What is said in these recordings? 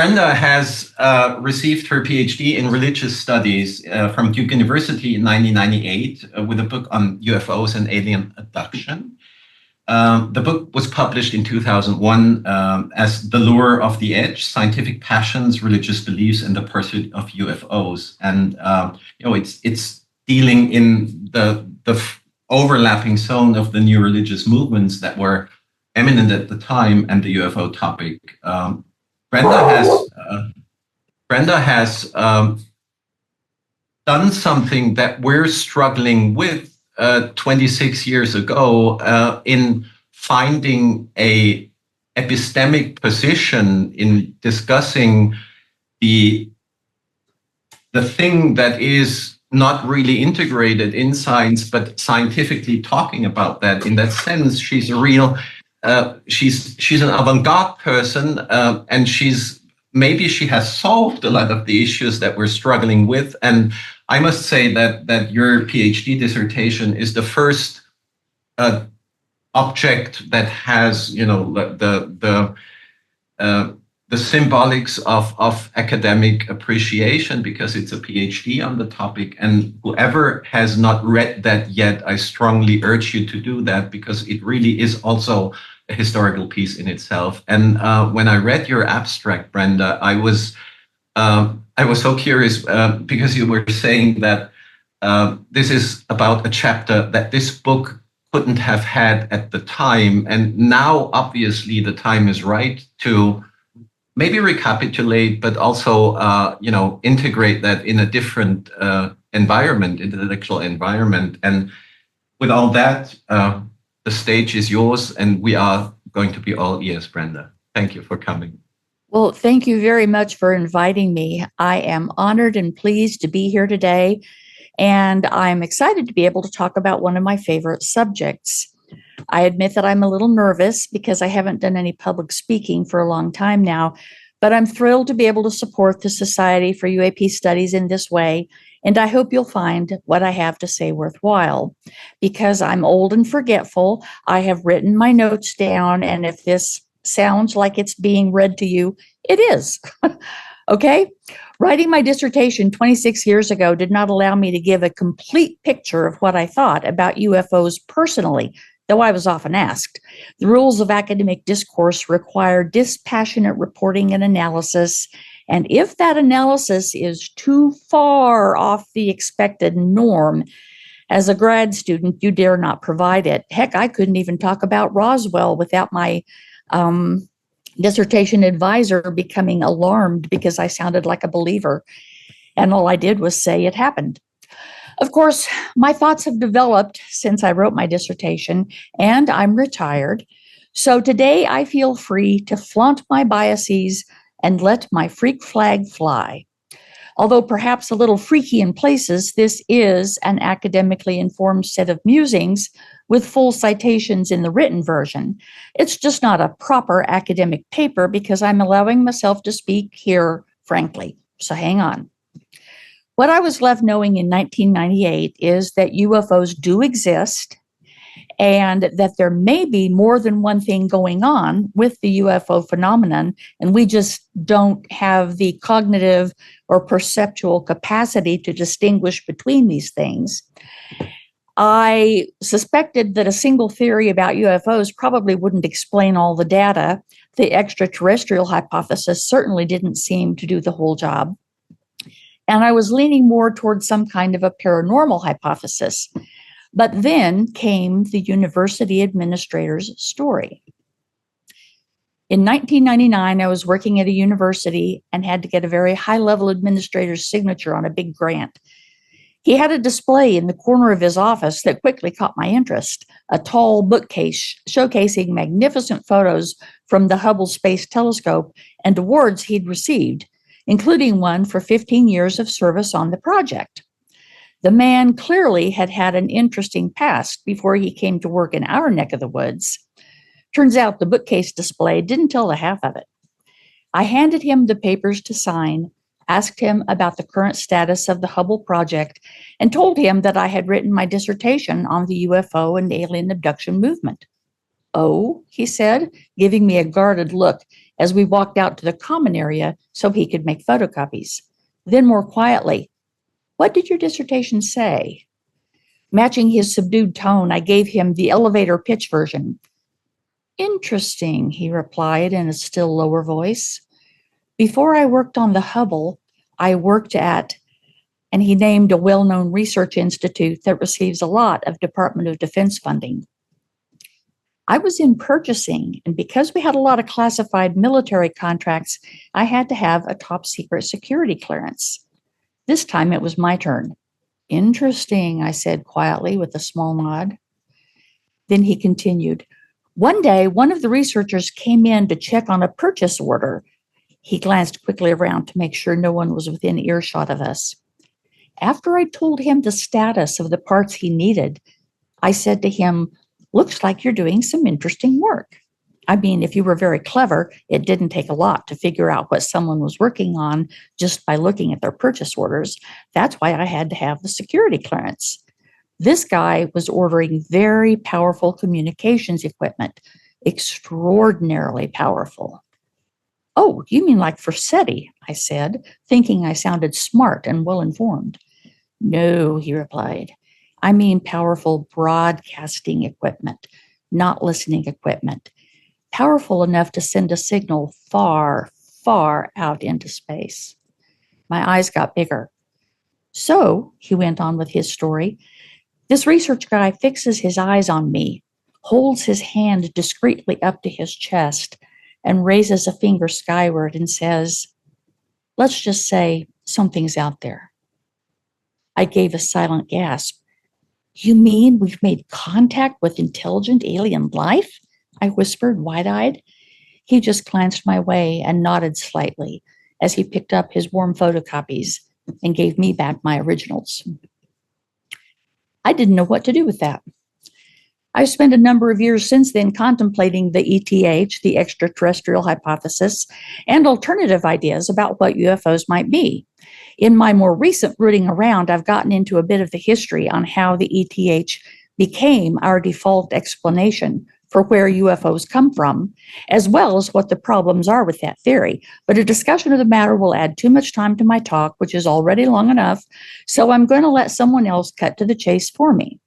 Brenda has received her PhD in religious studies from Duke University in 1998 with a book on UFOs and alien abduction. The book was published in 2001 as The Lure of the Edge: Scientific Passions, Religious Beliefs, and the Pursuit of UFOs. And it's dealing in the overlapping zone of the new religious movements that were eminent at the time and the UFO topic. Brenda has done something that we're struggling with 26 years ago in finding a epistemic position in discussing the thing that is not really integrated in science, but scientifically talking about that. In that sense, she's a real she's an avant-garde person, and maybe she has solved a lot of the issues that we're struggling with. And I must say that your PhD dissertation is the first object that has, the symbolics of academic appreciation, because it's a PhD on the topic. And whoever has not read that yet, I strongly urge you to do that, because it really is also a historical piece in itself. And when I read your abstract, Brenda, I was so curious because you were saying that this is about a chapter that this book couldn't have had at the time. And now, obviously, the time is right to maybe recapitulate, but also, integrate that in a different environment, intellectual environment. And with all that, the stage is yours, and we are going to be all ears, Brenda. Thank you for coming. Well, thank you very much for inviting me. I am honored and pleased to be here today, and I'm excited to be able to talk about one of my favorite subjects. I admit that I'm a little nervous because I haven't done any public speaking for a long time now, but I'm thrilled to be able to support the Society for UAP Studies in this way, and I hope you'll find what I have to say worthwhile. Because I'm old and forgetful, I have written my notes down, and if this sounds like it's being read to you, it is. Okay? Writing my dissertation 26 years ago did not allow me to give a complete picture of what I thought about UFOs personally, though I was often asked. The rules of academic discourse require dispassionate reporting and analysis, and if that analysis is too far off the expected norm, as a grad student, you dare not provide it. Heck, I couldn't even talk about Roswell without my dissertation advisor becoming alarmed because I sounded like a believer. And all I did was say it happened. Of course, my thoughts have developed since I wrote my dissertation, and I'm retired. So today I feel free to flaunt my biases and let my freak flag fly. Although perhaps a little freaky in places, this is an academically informed set of musings with full citations in the written version. It's just not a proper academic paper because I'm allowing myself to speak here frankly. So hang on. What I was left knowing in 1998 is that UFOs do exist, and that there may be more than one thing going on with the UFO phenomenon, and we just don't have the cognitive or perceptual capacity to distinguish between these things. I suspected that a single theory about UFOs probably wouldn't explain all the data. The extraterrestrial hypothesis certainly didn't seem to do the whole job. And I was leaning more towards some kind of a paranormal hypothesis. But then came the university administrator's story. In 1999, I was working at a university and had to get a very high-level administrator's signature on a big grant. He had a display in the corner of his office that quickly caught my interest, a tall bookcase showcasing magnificent photos from the Hubble Space Telescope and awards he'd received, including one for 15 years of service on the project. The man clearly had had an interesting past before he came to work in our neck of the woods. Turns out the bookcase display didn't tell the half of it. I handed him the papers to sign, asked him about the current status of the Hubble project, and told him that I had written my dissertation on the UFO and alien abduction movement. Oh, he said, giving me a guarded look as we walked out to the common area so he could make photocopies. Then more quietly, what did your dissertation say? Matching his subdued tone, I gave him the elevator pitch version. Interesting, he replied in a still lower voice. Before I worked on the Hubble, I worked at, and he named a well-known research institute that receives a lot of Department of Defense funding. I was in purchasing, and because we had a lot of classified military contracts, I had to have a top secret security clearance. This time it was my turn. Interesting, I said quietly with a small nod. Then he continued, one day, one of the researchers came in to check on a purchase order. He glanced quickly around to make sure no one was within earshot of us. After I told him the status of the parts he needed, I said to him, looks like you're doing some interesting work. I mean, if you were very clever, it didn't take a lot to figure out what someone was working on just by looking at their purchase orders. That's why I had to have the security clearance. This guy was ordering very powerful communications equipment, extraordinarily powerful. Oh, you mean like for SETI, I said, thinking I sounded smart and well-informed. No, he replied. I mean powerful broadcasting equipment, not listening equipment. Powerful enough to send a signal far, far out into space. My eyes got bigger. So, he went on with his story, this research guy fixes his eyes on me, holds his hand discreetly up to his chest, and raises a finger skyward and says, let's just say something's out there. I gave a silent gasp. You mean we've made contact with intelligent alien life? I whispered, wide-eyed. He just glanced my way and nodded slightly as he picked up his warm photocopies and gave me back my originals. I didn't know what to do with that. I've spent a number of years since then contemplating the ETH, the extraterrestrial hypothesis, and alternative ideas about what UFOs might be. In my more recent rooting around, I've gotten into a bit of the history on how the ETH became our default explanation for where UFOs come from, as well as what the problems are with that theory. But a discussion of the matter will add too much time to my talk, which is already long enough, so I'm going to let someone else cut to the chase for me.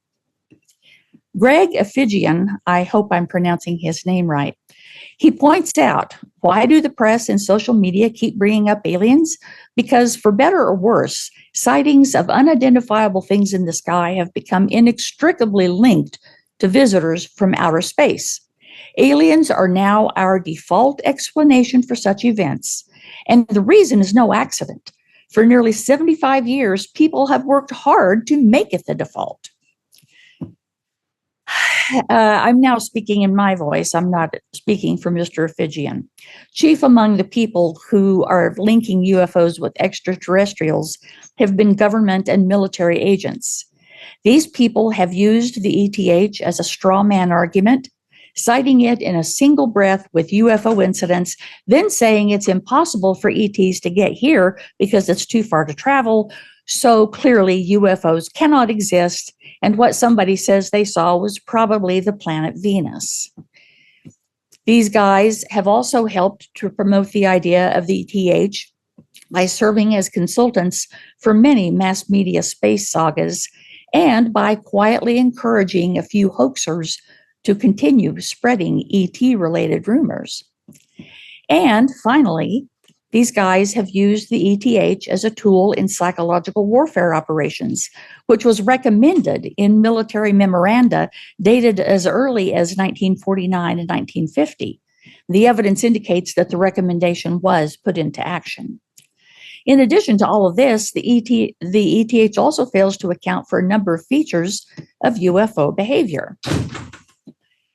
Greg Effigian, I hope I'm pronouncing his name right, he points out, why do the press and social media keep bringing up aliens? Because for better or worse, sightings of unidentifiable things in the sky have become inextricably linked to visitors from outer space. Aliens are now our default explanation for such events, and the reason is no accident. For nearly 75 years, people have worked hard to make it the default. I'm now speaking in my voice. I'm not speaking for Mr. Effigian. Chief among the people who are linking UFOs with extraterrestrials have been government and military agents. These people have used the ETH as a straw man argument, citing it in a single breath with UFO incidents, then saying it's impossible for ETs to get here because it's too far to travel. So clearly UFOs cannot exist, and what somebody says they saw was probably the planet Venus. These guys have also helped to promote the idea of the ETH by serving as consultants for many mass media space sagas and by quietly encouraging a few hoaxers to continue spreading ET-related rumors. And finally, these guys have used the ETH as a tool in psychological warfare operations, which was recommended in military memoranda dated as early as 1949 and 1950. The evidence indicates that the recommendation was put into action. In addition to all of this, the ETH also fails to account for a number of features of UFO behavior.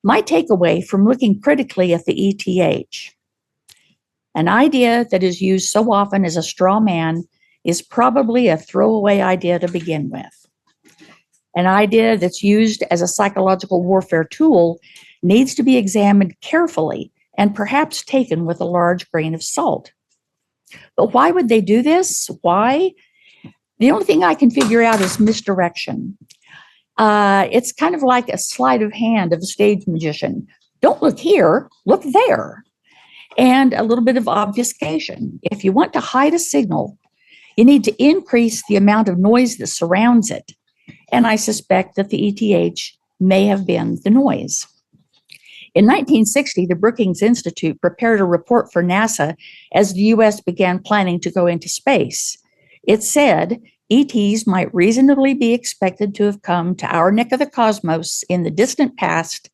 My takeaway from looking critically at the ETH, an idea that is used so often as a straw man is probably a throwaway idea to begin with. An idea that's used as a psychological warfare tool needs to be examined carefully and perhaps taken with a large grain of salt. But why would they do this? Why? The only thing I can figure out is misdirection. It's kind of like a sleight of hand of a stage magician. Don't look here, look there. And a little bit of obfuscation. If you want to hide a signal, you need to increase the amount of noise that surrounds it. And I suspect that the ETH may have been the noise. In 1960, the Brookings Institute prepared a report for NASA as the U.S. began planning to go into space. It said ETs might reasonably be expected to have come to our neck of the cosmos in the distant past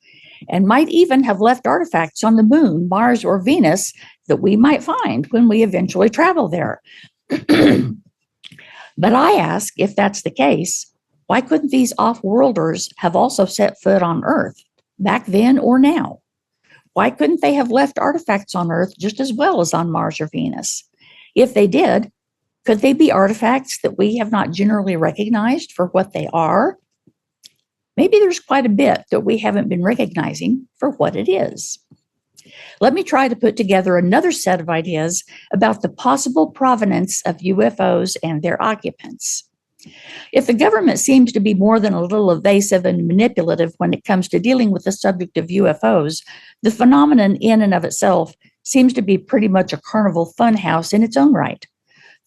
and might even have left artifacts on the moon, Mars, or Venus that we might find when we eventually travel there. But I ask, if that's the case, why couldn't these off-worlders have also set foot on Earth back then or now? Why couldn't they have left artifacts on Earth just as well as on Mars or Venus? If they did, could they be artifacts that we have not generally recognized for what they are? Maybe there's quite a bit that we haven't been recognizing for what it is. Let me try to put together another set of ideas about the possible provenance of UFOs and their occupants. If the government seems to be more than a little evasive and manipulative when it comes to dealing with the subject of UFOs, the phenomenon in and of itself seems to be pretty much a carnival funhouse in its own right.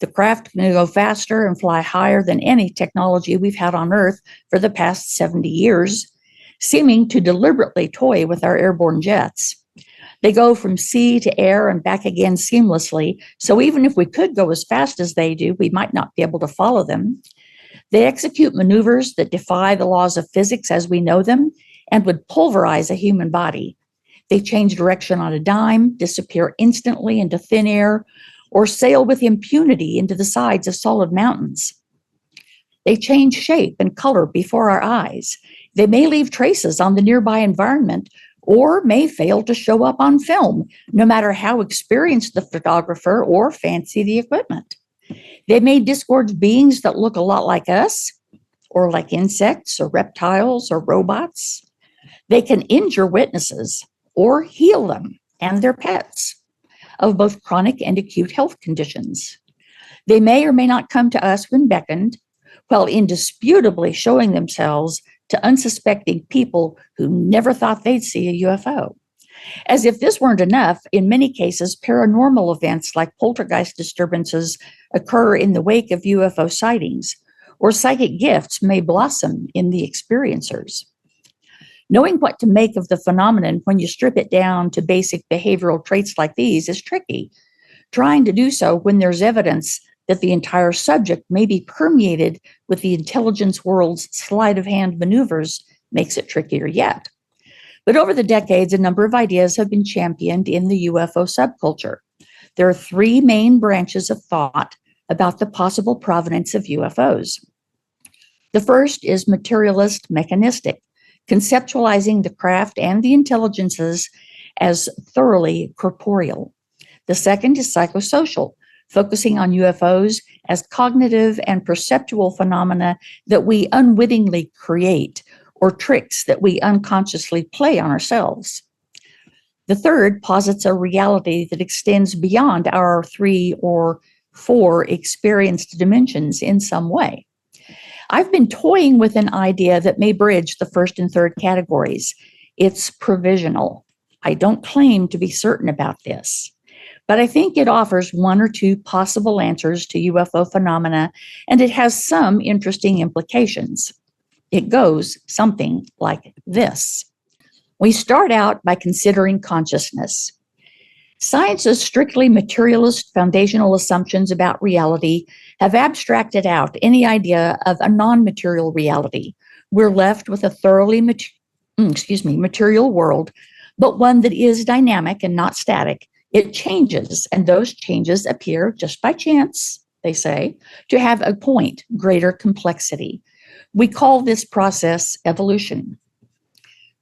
The craft can go faster and fly higher than any technology we've had on Earth for the past 70 years, seeming to deliberately toy with our airborne jets. They go from sea to air and back again seamlessly, so even if we could go as fast as they do, we might not be able to follow them. They execute maneuvers that defy the laws of physics as we know them and would pulverize a human body. They change direction on a dime, disappear instantly into thin air, or sail with impunity into the sides of solid mountains. They change shape and color before our eyes. They may leave traces on the nearby environment or may fail to show up on film, no matter how experienced the photographer or fancy the equipment. They may disgorge beings that look a lot like us, or like insects or reptiles or robots. They can injure witnesses or heal them and their pets of both chronic and acute health conditions. They may or may not come to us when beckoned, while indisputably showing themselves to unsuspecting people who never thought they'd see a UFO. As if this weren't enough, in many cases, paranormal events like poltergeist disturbances occur in the wake of UFO sightings, or psychic gifts may blossom in the experiencers. Knowing what to make of the phenomenon when you strip it down to basic behavioral traits like these is tricky. Trying to do so when there's evidence that the entire subject may be permeated with the intelligence world's sleight of hand maneuvers makes it trickier yet. But over the decades, a number of ideas have been championed in the UFO subculture. There are three main branches of thought about the possible provenance of UFOs. The first is materialist mechanistic, conceptualizing the craft and the intelligences as thoroughly corporeal. The second is psychosocial, focusing on UFOs as cognitive and perceptual phenomena that we unwittingly create, or tricks that we unconsciously play on ourselves. The third posits a reality that extends beyond our 3 or 4 experienced dimensions in some way. I've been toying with an idea that may bridge the first and third categories. It's provisional. I don't claim to be certain about this, but I think it offers 1 or 2 possible answers to UFO phenomena, and it has some interesting implications. It goes something like this. We start out by considering consciousness. Science's strictly materialist foundational assumptions about reality have abstracted out any idea of a non-material reality. We're left with a thoroughly material world, but one that is dynamic and not static. It changes, and those changes appear just by chance, they say, to have a point greater complexity. We call this process evolution.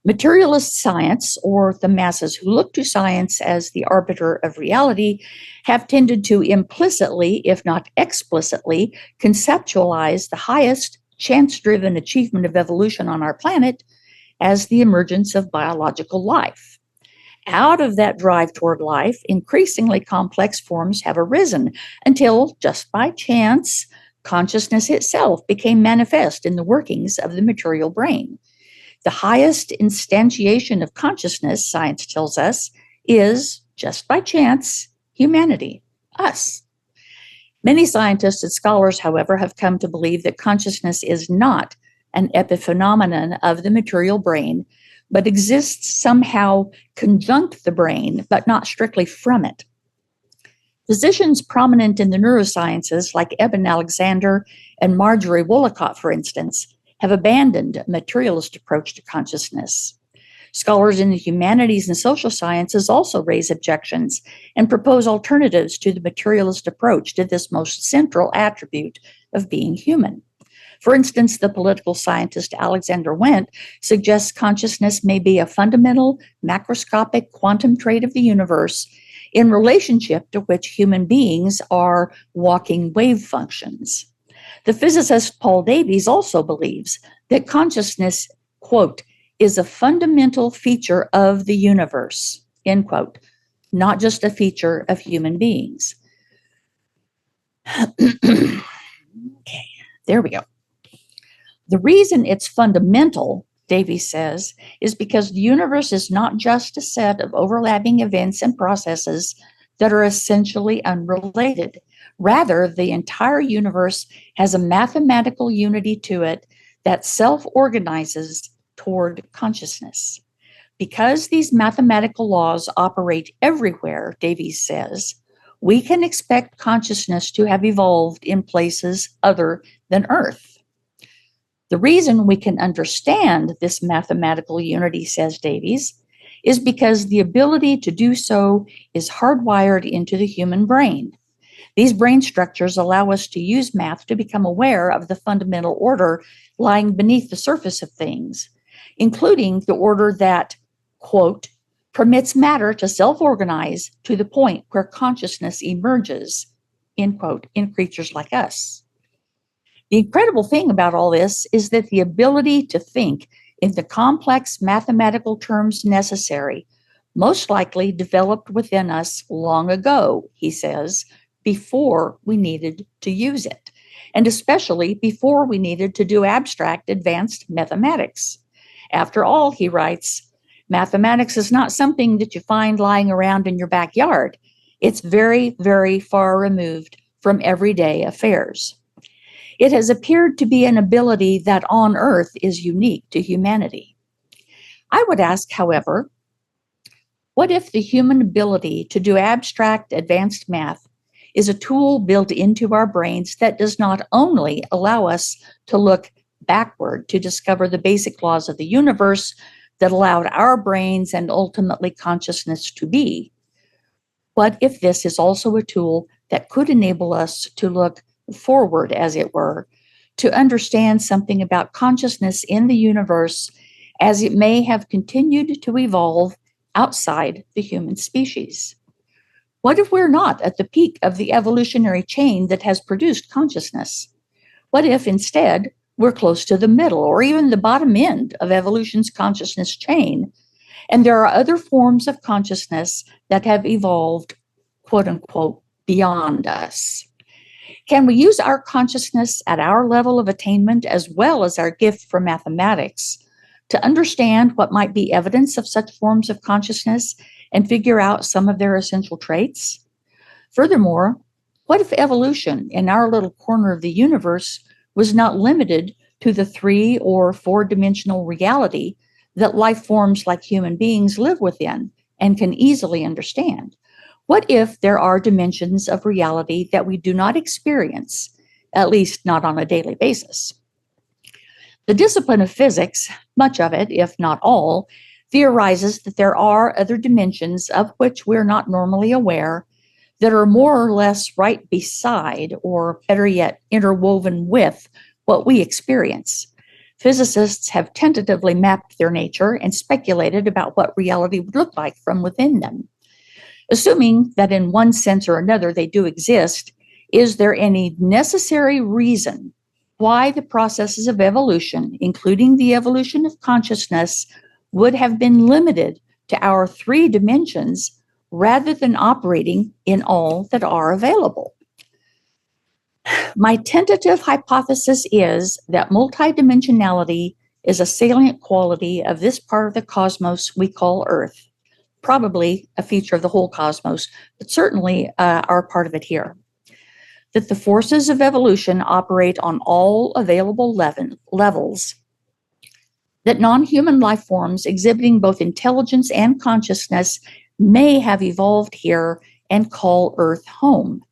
Materialist science, or the masses who look to science as the arbiter of reality, have tended to implicitly, if not explicitly, conceptualize the highest chance-driven achievement of evolution on our planet as the emergence of biological life. Out of that drive toward life, increasingly complex forms have arisen until, just by chance, consciousness itself became manifest in the workings of the material brain. The highest instantiation of consciousness, science tells us, is, just by chance, humanity, us. Many scientists and scholars, however, have come to believe that consciousness is not an epiphenomenon of the material brain, but exists somehow conjunct the brain, but not strictly from it. Physicians prominent in the neurosciences, like Eben Alexander and Marjorie Wollicott, for instance, have abandoned a materialist approach to consciousness. Scholars in the humanities and social sciences also raise objections and propose alternatives to the materialist approach to this most central attribute of being human. For instance, the political scientist Alexander Wendt suggests consciousness may be a fundamental macroscopic quantum trait of the universe in relationship to which human beings are walking wave functions. The physicist Paul Davies also believes that consciousness, quote, is a fundamental feature of the universe, end quote, not just a feature of human beings. Okay, there we go. The reason it's fundamental, Davies says, is because the universe is not just a set of overlapping events and processes that are essentially unrelated. Rather, the entire universe has a mathematical unity to it that self-organizes toward consciousness. Because these mathematical laws operate everywhere, Davies says, we can expect consciousness to have evolved in places other than Earth. The reason we can understand this mathematical unity, says Davies, is because the ability to do so is hardwired into the human brain. These brain structures allow us to use math to become aware of the fundamental order lying beneath the surface of things, including the order that, quote, permits matter to self-organize to the point where consciousness emerges, end quote, in creatures like us. The incredible thing about all this is that the ability to think in the complex mathematical terms necessary most likely developed within us long ago, he says, before we needed to use it, and especially before we needed to do abstract advanced mathematics. After all, he writes, mathematics is not something that you find lying around in your backyard. It's very, very far removed from everyday affairs. It has appeared to be an ability that on Earth is unique to humanity. I would ask, however, what if the human ability to do abstract advanced math is a tool built into our brains that does not only allow us to look backward to discover the basic laws of the universe that allowed our brains and ultimately consciousness to be, but if this is also a tool that could enable us to look forward, as it were, to understand something about consciousness in the universe as it may have continued to evolve outside the human species. What if we're not at the peak of the evolutionary chain that has produced consciousness? What if instead we're close to the middle or even the bottom end of evolution's consciousness chain, and there are other forms of consciousness that have evolved, quote unquote, beyond us? Can we use our consciousness at our level of attainment as well as our gift for mathematics to understand what might be evidence of such forms of consciousness and figure out some of their essential traits? Furthermore, what if evolution in our little corner of the universe was not limited to the 3 or 4-dimensional reality that life forms like human beings live within and can easily understand? What if there are dimensions of reality that we do not experience, at least not on a daily basis? The discipline of physics, much of it, if not all, theorizes that there are other dimensions of which we're not normally aware that are more or less right beside, or better yet, interwoven with what we experience. Physicists have tentatively mapped their nature and speculated about what reality would look like from within them. Assuming that in one sense or another they do exist, is there any necessary reason why the processes of evolution, including the evolution of consciousness, would have been limited to our 3 dimensions rather than operating in all that are available? My tentative hypothesis is that multidimensionality is a salient quality of this part of the cosmos we call Earth, probably a feature of the whole cosmos, but certainly our part of it here. That the forces of evolution operate on all available levels, that non-human life forms exhibiting both intelligence and consciousness may have evolved here and call Earth home,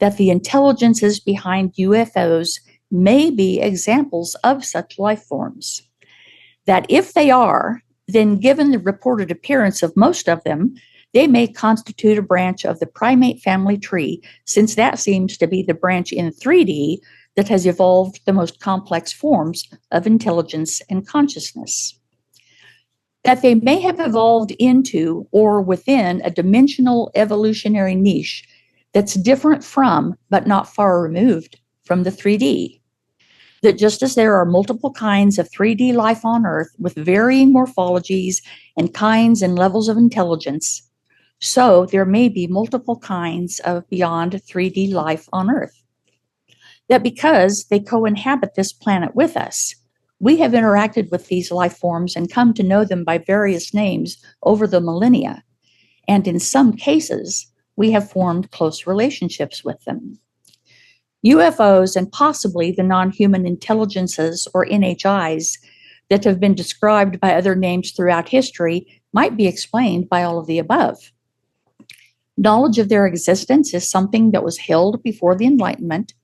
that the intelligences behind UFOs may be examples of such life forms, that if they are, then given the reported appearance of most of them, they may constitute a branch of the primate family tree, since that seems to be the branch in 3D that has evolved the most complex forms of intelligence and consciousness. That they may have evolved into or within a dimensional evolutionary niche that's different from, but not far removed from the 3D. That just as there are multiple kinds of 3D life on Earth with varying morphologies and kinds and levels of intelligence, so there may be multiple kinds of beyond 3D life on Earth. That because they co-inhabit this planet with us, we have interacted with these life forms and come to know them by various names over the millennia. And in some cases, we have formed close relationships with them. UFOs and possibly the non-human intelligences, or NHIs, that have been described by other names throughout history might be explained by all of the above. Knowledge of their existence is something that was held before the Enlightenment,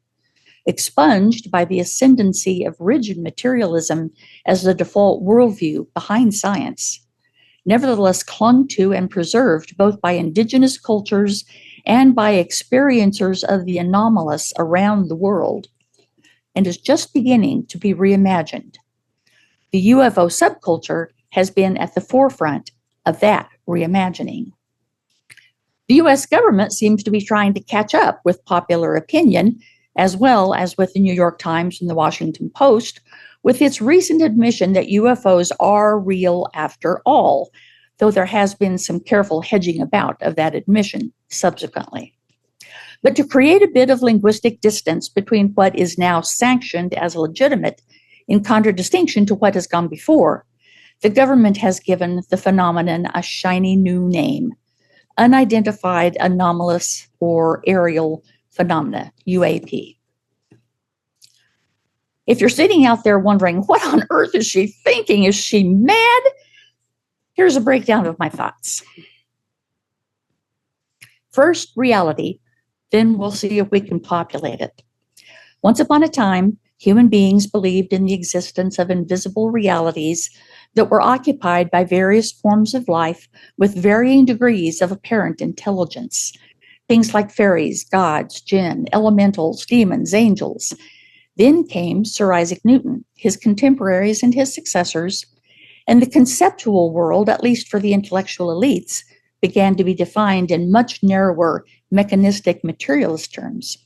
expunged by the ascendancy of rigid materialism as the default worldview behind science, nevertheless clung to and preserved both by indigenous cultures and by experiencers of the anomalous around the world, and is just beginning to be reimagined. The UFO subculture has been at the forefront of that reimagining. The US government seems to be trying to catch up with popular opinion, as well as with the New York Times and the Washington Post, with its recent admission that UFOs are real after all, though there has been some careful hedging about of that admission subsequently. But to create a bit of linguistic distance between what is now sanctioned as legitimate in contradistinction to what has gone before, the government has given the phenomenon a shiny new name: unidentified anomalous or aerial phenomena, UAP. If you're sitting out there wondering, what on earth is she thinking? Is she mad? Here's a breakdown of my thoughts. First, reality, then we'll see if we can populate it. Once upon a time, human beings believed in the existence of invisible realities that were occupied by various forms of life with varying degrees of apparent intelligence. Things like fairies, gods, jinn, elementals, demons, angels. Then came Sir Isaac Newton, his contemporaries and his successors, and the conceptual world, at least for the intellectual elites, began to be defined in much narrower, mechanistic, materialist terms.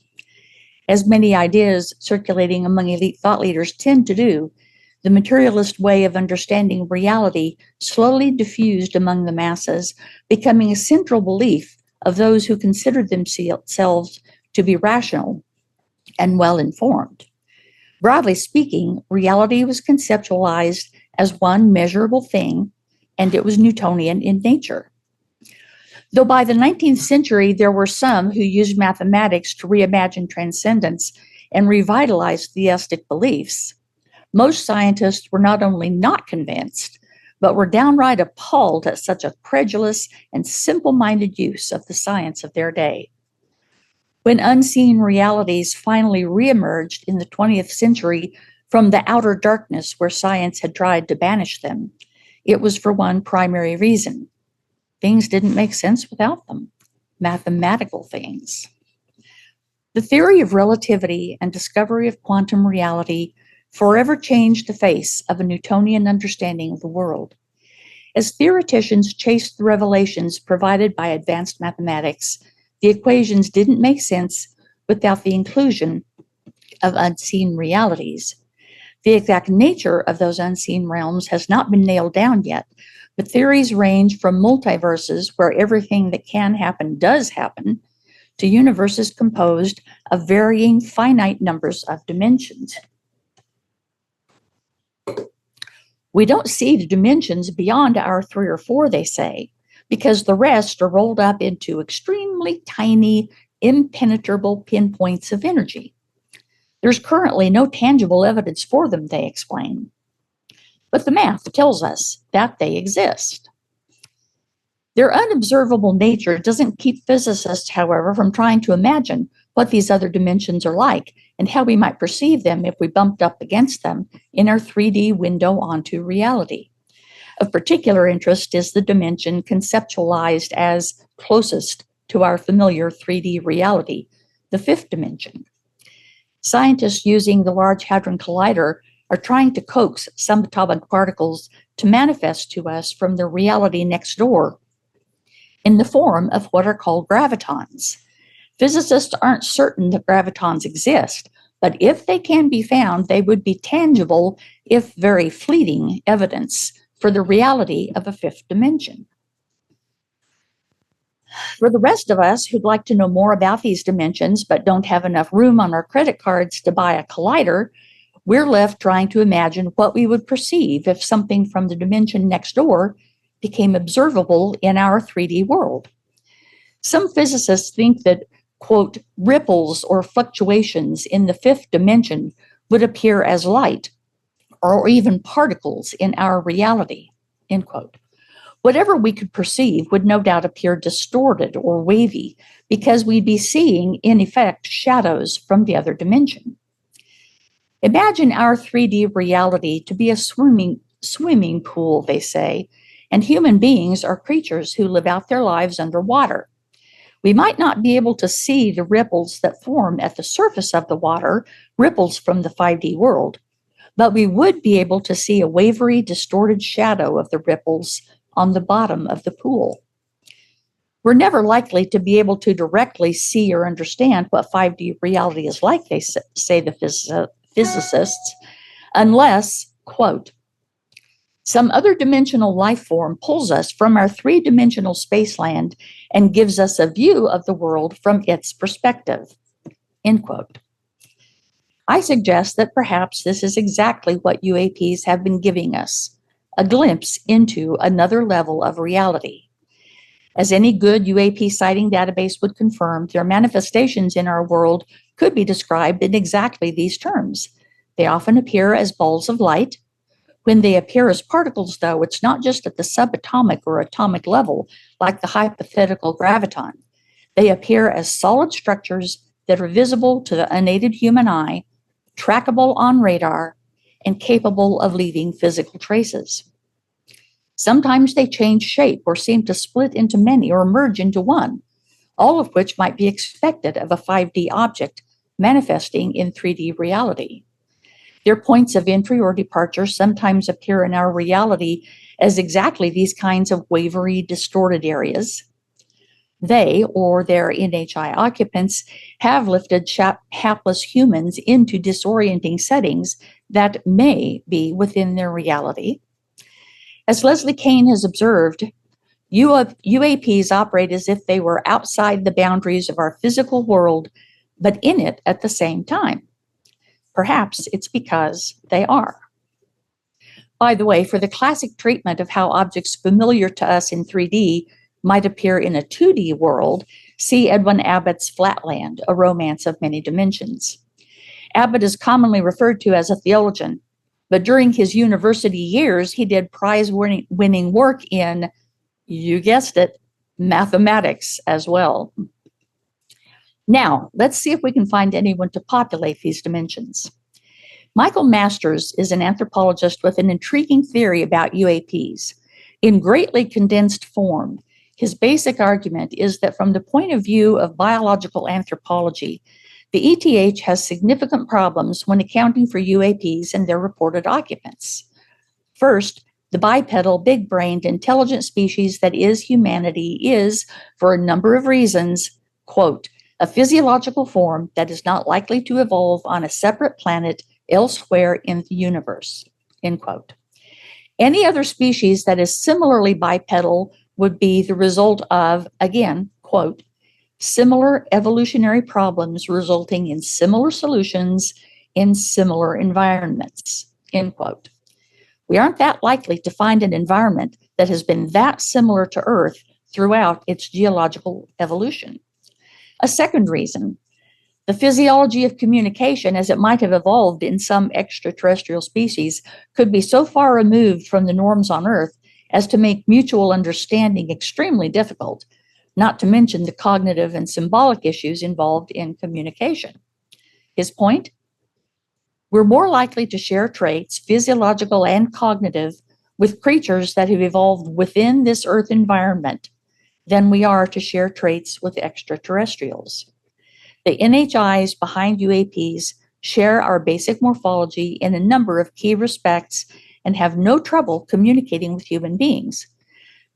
As many ideas circulating among elite thought leaders tend to do, the materialist way of understanding reality slowly diffused among the masses, becoming a central belief of those who considered themselves to be rational and well-informed. Broadly speaking, reality was conceptualized as one measurable thing, and it was Newtonian in nature. Though by the 19th century, there were some who used mathematics to reimagine transcendence and revitalize theistic beliefs, most scientists were not only not convinced, but were downright appalled at such a credulous and simple-minded use of the science of their day. When unseen realities finally reemerged in the 20th century from the outer darkness where science had tried to banish them, it was for one primary reason. Things didn't make sense without them, mathematical things. The theory of relativity and discovery of quantum reality forever changed the face of a Newtonian understanding of the world. As theoreticians chased the revelations provided by advanced mathematics, the equations didn't make sense without the inclusion of unseen realities. The exact nature of those unseen realms has not been nailed down yet, but theories range from multiverses where everything that can happen does happen, to universes composed of varying finite numbers of dimensions. We don't see the dimensions beyond our 3 or 4, they say, because the rest are rolled up into extremely tiny, impenetrable pinpoints of energy. There's currently no tangible evidence for them, they explain. But the math tells us that they exist. Their unobservable nature doesn't keep physicists, however, from trying to imagine what these other dimensions are like and how we might perceive them if we bumped up against them in our 3D window onto reality. Of particular interest is the dimension conceptualized as closest to our familiar 3D reality, the 5th dimension. Scientists using the Large Hadron Collider are trying to coax subatomic particles to manifest to us from the reality next door in the form of what are called gravitons. Physicists aren't certain that gravitons exist, but if they can be found, they would be tangible, if very fleeting, evidence for the reality of a 5th dimension. For the rest of us who'd like to know more about these dimensions but don't have enough room on our credit cards to buy a collider, we're left trying to imagine what we would perceive if something from the dimension next door became observable in our 3D world. Some physicists think that, quote, ripples or fluctuations in the 5th dimension would appear as light or even particles in our reality, end quote. Whatever we could perceive would no doubt appear distorted or wavy because we'd be seeing, in effect, shadows from the other dimension. Imagine our 3D reality to be a swimming pool, they say, and human beings are creatures who live out their lives underwater. We might not be able to see the ripples that form at the surface of the water, ripples from the 5D world, but we would be able to see a wavery, distorted shadow of the ripples on the bottom of the pool. We're never likely to be able to directly see or understand what 5D reality is like, they say the physicists, unless, quote, some other dimensional life form pulls us from our 3-dimensional spaceland and gives us a view of the world from its perspective, end quote. I suggest that perhaps this is exactly what UAPs have been giving us, a glimpse into another level of reality. As any good UAP sighting database would confirm, their manifestations in our world could be described in exactly these terms. They often appear as balls of light. When they appear as particles, though, it's not just at the subatomic or atomic level, like the hypothetical graviton. They appear as solid structures that are visible to the unaided human eye, trackable on radar, and capable of leaving physical traces. Sometimes they change shape or seem to split into many or merge into one, all of which might be expected of a 5D object manifesting in 3D reality. Their points of entry or departure sometimes appear in our reality as exactly these kinds of wavery, distorted areas. They, or their NHI occupants, have lifted hapless humans into disorienting settings that may be within their reality. As Leslie Kane has observed, UAPs operate as if they were outside the boundaries of our physical world, but in it at the same time. Perhaps it's because they are. By the way, for the classic treatment of how objects familiar to us in 3D might appear in a 2D world, see Edwin Abbott's Flatland, A Romance of Many Dimensions. Abbott is commonly referred to as a theologian, but during his university years, he did prize-winning work in, you guessed it, mathematics as well. Now, let's see if we can find anyone to populate these dimensions. Michael Masters is an anthropologist with an intriguing theory about UAPs. In greatly condensed form, his basic argument is that from the point of view of biological anthropology, the ETH has significant problems when accounting for UAPs and their reported occupants. First, the bipedal, big-brained, intelligent species that is humanity is, for a number of reasons, quote, a physiological form that is not likely to evolve on a separate planet elsewhere in the universe, end quote. Any other species that is similarly bipedal would be the result of, again, quote, similar evolutionary problems resulting in similar solutions in similar environments, end quote. We aren't that likely to find an environment that has been that similar to Earth throughout its geological evolution. A second reason, the physiology of communication as it might have evolved in some extraterrestrial species could be so far removed from the norms on Earth as to make mutual understanding extremely difficult, not to mention the cognitive and symbolic issues involved in communication. His point? We're more likely to share traits, physiological and cognitive, with creatures that have evolved within this Earth environment than we are to share traits with extraterrestrials. The NHIs behind UAPs share our basic morphology in a number of key respects and have no trouble communicating with human beings.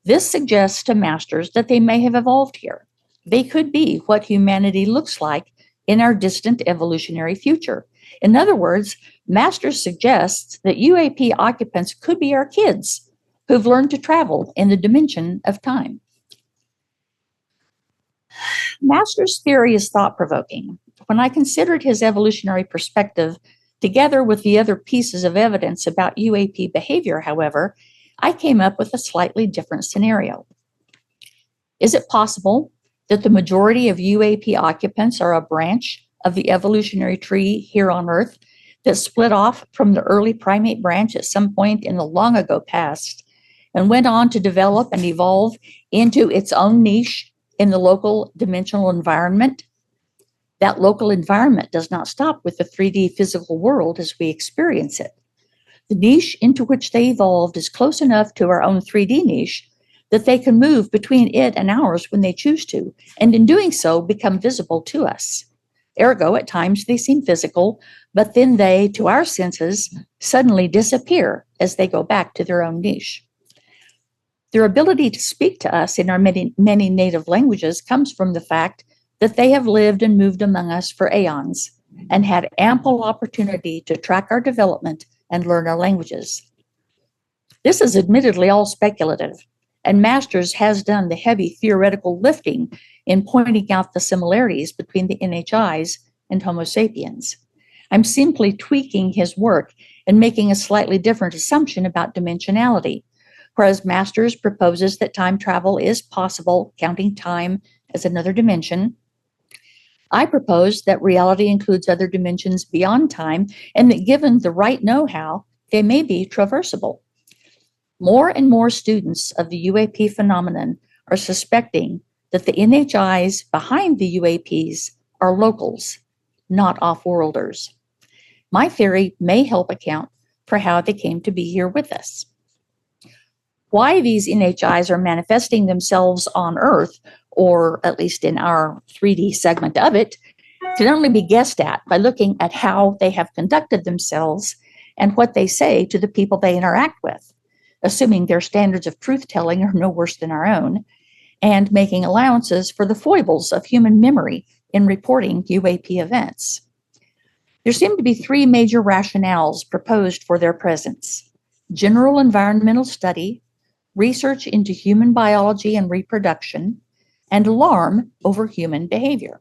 This suggests to masters that they may have evolved here. They could be what humanity looks like in our distant evolutionary future. In other words, masters suggests that UAP occupants could be our kids who've learned to travel in the dimension of time. Master's theory is thought-provoking. When I considered his evolutionary perspective together with the other pieces of evidence about UAP behavior, however, I came up with a slightly different scenario. Is it possible that the majority of UAP occupants are a branch of the evolutionary tree here on Earth that split off from the early primate branch at some point in the long ago past and went on to develop and evolve into its own niche in the local dimensional environment? That local environment does not stop with the 3D physical world as we experience it. The niche into which they evolved is close enough to our own 3D niche that they can move between it and ours when they choose to, and in doing so, become visible to us. Ergo, at times they seem physical, but then they, to our senses, suddenly disappear as they go back to their own niche. Their ability to speak to us in our many native languages comes from the fact that they have lived and moved among us for aeons and had ample opportunity to track our development and learn our languages. This is admittedly all speculative, and Masters has done the heavy theoretical lifting in pointing out the similarities between the NHIs and Homo sapiens. I'm simply tweaking his work and making a slightly different assumption about dimensionality, whereas Masters proposes that time travel is possible, counting time as another dimension. I propose that reality includes other dimensions beyond time, and that given the right know-how, they may be traversable. More and more students of the UAP phenomenon are suspecting that the NHIs behind the UAPs are locals, not off-worlders. My theory may help account for how they came to be here with us. Why these NHIs are manifesting themselves on Earth, or at least in our 3D segment of it, can only be guessed at by looking at how they have conducted themselves and what they say to the people they interact with, assuming their standards of truth-telling are no worse than our own, and making allowances for the foibles of human memory in reporting UAP events. There seem to be three major rationales proposed for their presence: general environmental study, research into human biology and reproduction, and alarm over human behavior.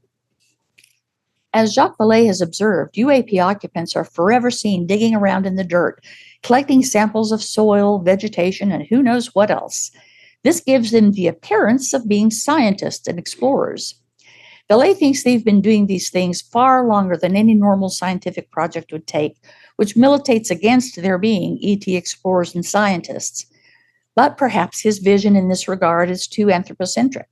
As Jacques Vallée has observed, UAP occupants are forever seen digging around in the dirt, collecting samples of soil, vegetation, and who knows what else. This gives them the appearance of being scientists and explorers. Vallée thinks they've been doing these things far longer than any normal scientific project would take, which militates against their being ET explorers and scientists. But perhaps his vision in this regard is too anthropocentric.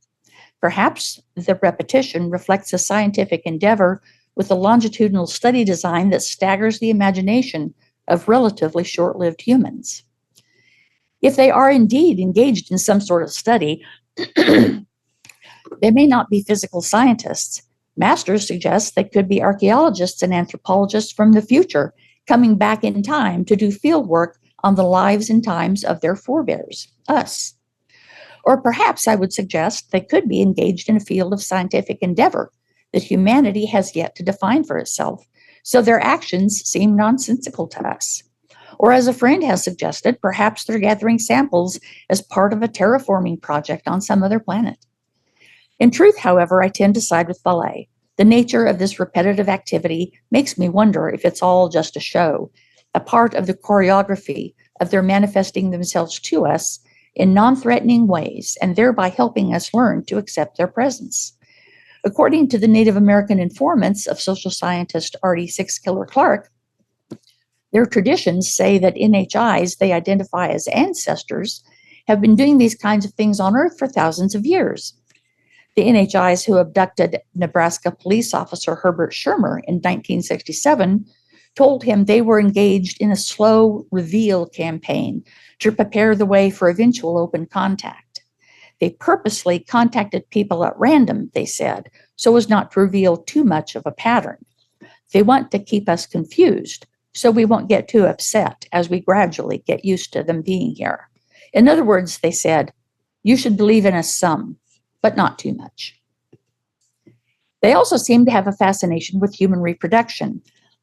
Perhaps the repetition reflects a scientific endeavor with a longitudinal study design that staggers the imagination of relatively short-lived humans. If they are indeed engaged in some sort of study, they may not be physical scientists. Masters suggests they could be archaeologists and anthropologists from the future, coming back in time to do field work on the lives and times of their forebears, us. Or perhaps I would suggest they could be engaged in a field of scientific endeavor that humanity has yet to define for itself, so their actions seem nonsensical to us. Or as a friend has suggested, perhaps they're gathering samples as part of a terraforming project on some other planet. In truth, however, I tend to side with Vallée. The nature of this repetitive activity makes me wonder if it's all just a show, a part of the choreography of their manifesting themselves to us in non-threatening ways and thereby helping us learn to accept their presence. According to the Native American informants of social scientist R.D. Six-Killer Clark, their traditions say that NHIs they identify as ancestors have been doing these kinds of things on Earth for thousands of years. The NHIs who abducted Nebraska police officer Herbert Schirmer in 1967 told him they were engaged in a slow reveal campaign to prepare the way for eventual open contact. They purposely contacted people at random, they said, so as not to reveal too much of a pattern. They want to keep us confused, so we won't get too upset as we gradually get used to them being here. In other words, they said, you should believe in us some, but not too much. They also seem to have a fascination with human reproduction.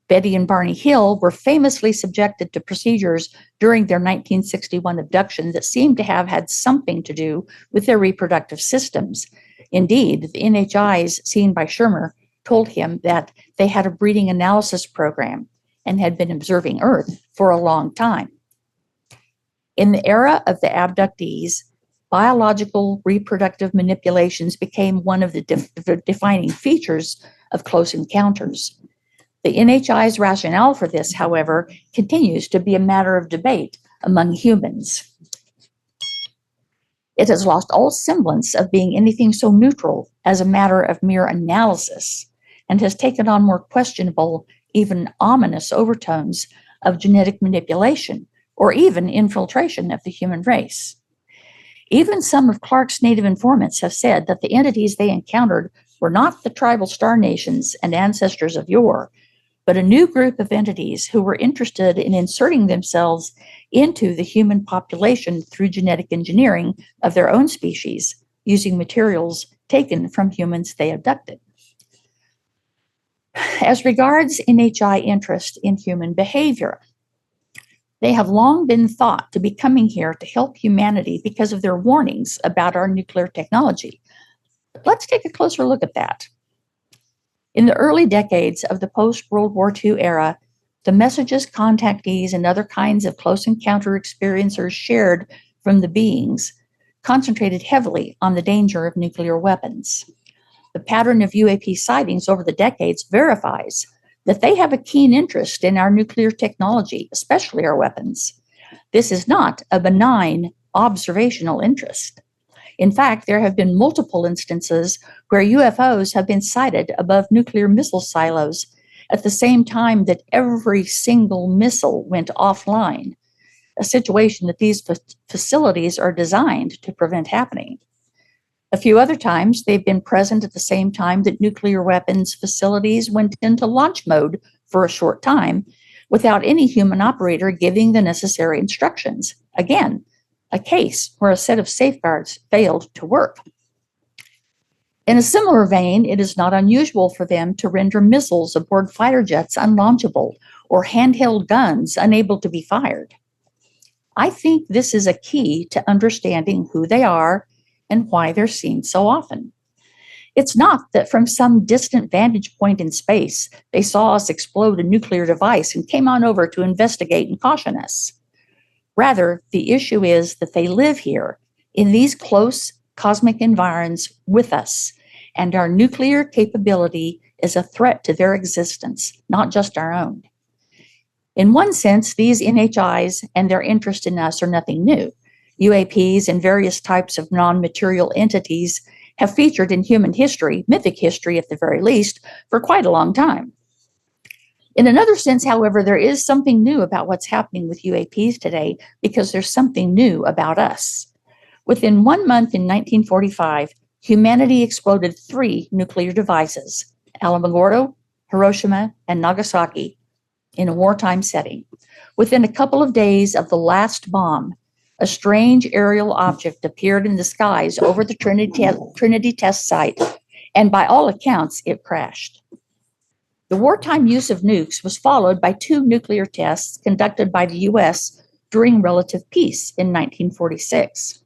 Betty and Barney Hill were famously subjected to procedures during their 1961 abduction that seemed to have had something to do with their reproductive systems. Indeed, the NHIs seen by Schirmer told him that they had a breeding analysis program and had been observing Earth for a long time. In the era of the abductees, biological reproductive manipulations became one of the defining features of close encounters. The NHI's rationale for this, however, continues to be a matter of debate among humans. It has lost all semblance of being anything so neutral as a matter of mere analysis and has taken on more questionable, even ominous overtones of genetic manipulation or even infiltration of the human race. Even some of Clark's native informants have said that the entities they encountered were not the tribal star nations and ancestors of yore, but a new group of entities who were interested in inserting themselves into the human population through genetic engineering of their own species, using materials taken from humans they abducted. As regards NHI interest in human behavior, they have long been thought to be coming here to help humanity because of their warnings about our nuclear technology. But let's take a closer look at that. In the early decades of the post-World War II era, the messages contactees and other kinds of close encounter experiencers shared from the beings concentrated heavily on the danger of nuclear weapons. The pattern of UAP sightings over the decades verifies that they have a keen interest in our nuclear technology, especially our weapons. This is not a benign observational interest. In fact, there have been multiple instances where UFOs have been sighted above nuclear missile silos at the same time that every single missile went offline, a situation that these facilities are designed to prevent happening. A few other times, they've been present at the same time that nuclear weapons facilities went into launch mode for a short time without any human operator giving the necessary instructions. Again, a case where a set of safeguards failed to work. In a similar vein, it is not unusual for them to render missiles aboard fighter jets unlaunchable or handheld guns unable to be fired. I think this is a key to understanding who they are and why they're seen so often. It's not that from some distant vantage point in space, they saw us explode a nuclear device and came on over to investigate and caution us. Rather, the issue is that they live here in these close cosmic environs with us, and our nuclear capability is a threat to their existence, not just our own. In one sense, these NHIs and their interest in us are nothing new. UAPs and various types of non-material entities have featured in human history, mythic history at the very least, for quite a long time. In another sense, however, there is something new about what's happening with UAPs today because there's something new about us. Within 1 month in 1945, humanity exploded 3 nuclear devices, Alamogordo, Hiroshima, and Nagasaki, in a wartime setting. Within a couple of days of the last bomb, a strange aerial object appeared in the skies over the Trinity test site, and by all accounts, it crashed. The wartime use of nukes was followed by 2 nuclear tests conducted by the U.S. during relative peace in 1946.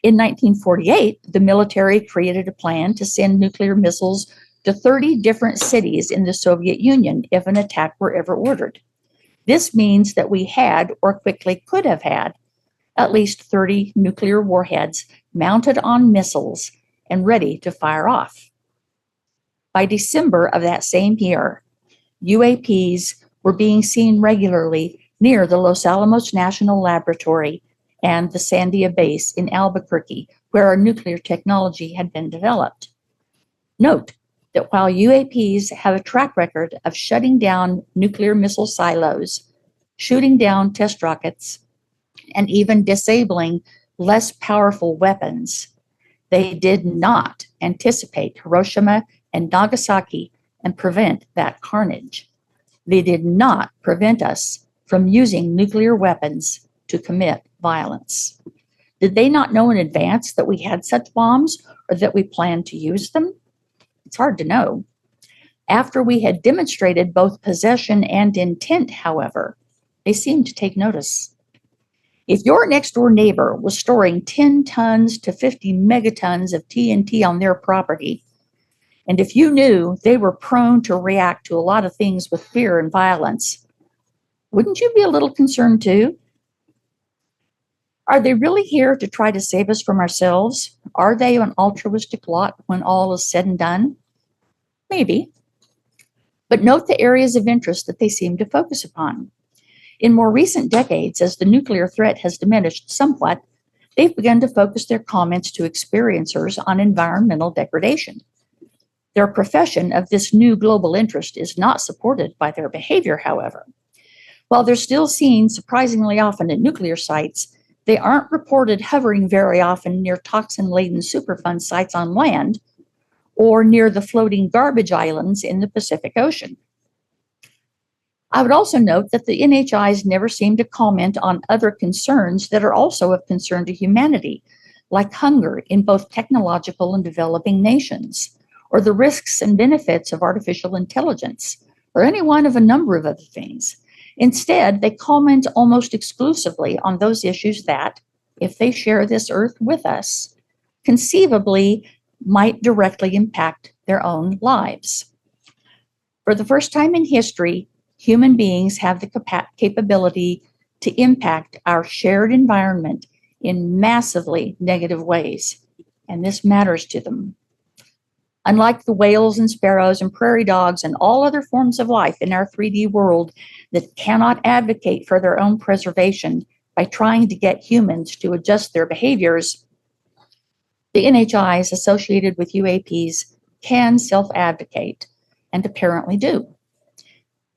In 1948, the military created a plan to send nuclear missiles to 30 different cities in the Soviet Union if an attack were ever ordered. This means that we had, or quickly could have had, at least 30 nuclear warheads mounted on missiles and ready to fire off. By December of that same year, UAPs were being seen regularly near the Los Alamos National Laboratory and the Sandia Base in Albuquerque, where our nuclear technology had been developed. Note that while UAPs have a track record of shutting down nuclear missile silos, shooting down test rockets, and even disabling less powerful weapons, they did not anticipate Hiroshima and Nagasaki and prevent that carnage. They did not prevent us from using nuclear weapons to commit violence. Did they not know in advance that we had such bombs or that we planned to use them? It's hard to know. After we had demonstrated both possession and intent, however, they seemed to take notice. If your next door neighbor was storing 10 tons to 50 megatons of TNT on their property, and if you knew they were prone to react to a lot of things with fear and violence, wouldn't you be a little concerned too? Are they really here to try to save us from ourselves? Are they an altruistic lot when all is said and done? Maybe. But note the areas of interest that they seem to focus upon. In more recent decades, as the nuclear threat has diminished somewhat, they've begun to focus their comments to experiencers on environmental degradation. Their profession of this new global interest is not supported by their behavior, however. While they're still seen surprisingly often at nuclear sites, they aren't reported hovering very often near toxin-laden Superfund sites on land or near the floating garbage islands in the Pacific Ocean. I would also note that the NHIs never seem to comment on other concerns that are also of concern to humanity, like hunger in both technological and developing nations, or the risks and benefits of artificial intelligence, or any one of a number of other things. Instead, they comment almost exclusively on those issues that, if they share this earth with us, conceivably might directly impact their own lives. For the first time in history, human beings have the capability to impact our shared environment in massively negative ways, and this matters to them. Unlike the whales and sparrows and prairie dogs and all other forms of life in our 3D world that cannot advocate for their own preservation by trying to get humans to adjust their behaviors, the NHIs associated with UAPs can self-advocate and apparently do.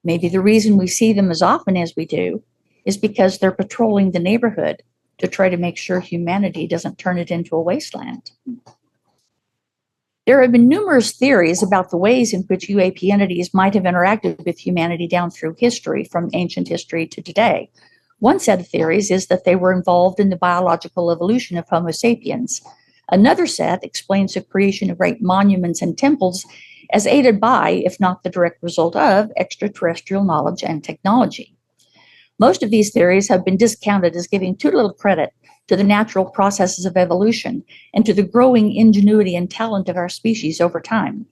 Maybe the reason we see them as often as we do is because they're patrolling the neighborhood to try to make sure humanity doesn't turn it into a wasteland. There have been numerous theories about the ways in which UAP entities might have interacted with humanity down through history, from ancient history to today. One set of theories is that they were involved in the biological evolution of Homo sapiens. Another set explains the creation of great monuments and temples as aided by, if not the direct result of, extraterrestrial knowledge and technology. Most of these theories have been discounted as giving too little credit to the natural processes of evolution and to the growing ingenuity and talent of our species over time.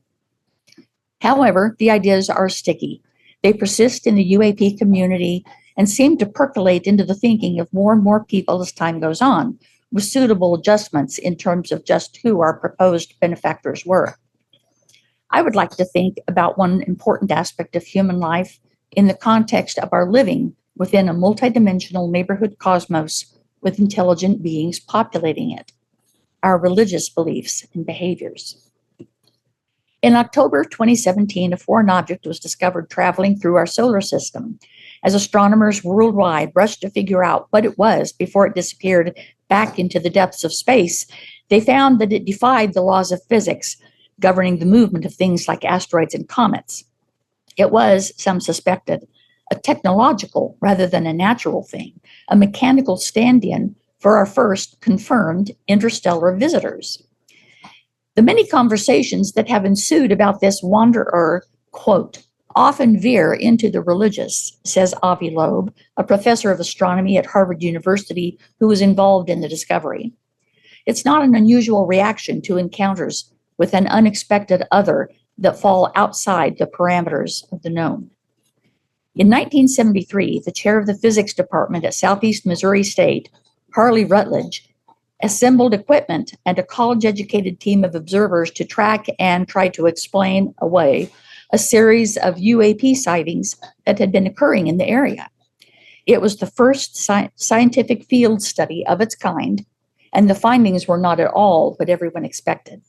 However, the ideas are sticky. They persist in the UAP community and seem to percolate into the thinking of more and more people as time goes on, with suitable adjustments in terms of just who our proposed benefactors were. I would like to think about one important aspect of human life in the context of our living within a multidimensional neighborhood cosmos with intelligent beings populating it, our religious beliefs and behaviors. In October 2017, a foreign object was discovered traveling through our solar system. As astronomers worldwide rushed to figure out what it was before it disappeared back into the depths of space, they found that it defied the laws of physics governing the movement of things like asteroids and comets. It was, some suspected, a technological rather than a natural thing, a mechanical stand-in for our first confirmed interstellar visitors. The many conversations that have ensued about this wanderer, quote, often veer into the religious, says Avi Loeb, a professor of astronomy at Harvard University who was involved in the discovery. It's not an unusual reaction to encounters with an unexpected other that fall outside the parameters of the known. In 1973, the chair of the physics department at Southeast Missouri State, Harley Rutledge, assembled equipment and a college-educated team of observers to track and try to explain away a series of UAP sightings that had been occurring in the area. It was the first scientific field study of its kind, and the findings were not at all what everyone expected.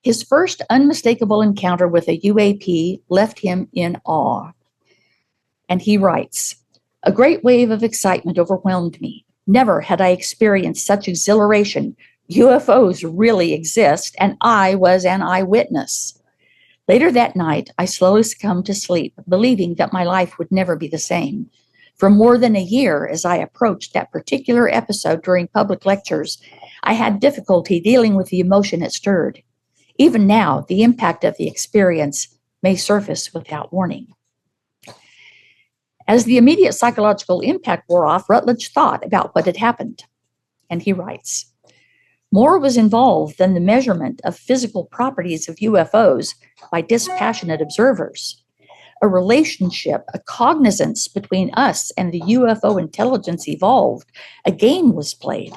His first unmistakable encounter with a UAP left him in awe. And he writes, "A great wave of excitement overwhelmed me. Never had I experienced such exhilaration. UFOs really exist, and I was an eyewitness." Later that night, I slowly succumbed to sleep, believing that my life would never be the same. For more than a year, as I approached that particular episode during public lectures, I had difficulty dealing with the emotion it stirred. Even now, the impact of the experience may surface without warning. As the immediate psychological impact wore off, Rutledge thought about what had happened. And he writes, "More was involved than the measurement of physical properties of UFOs by dispassionate observers. A relationship, a cognizance between us and the UFO intelligence evolved. A game was played.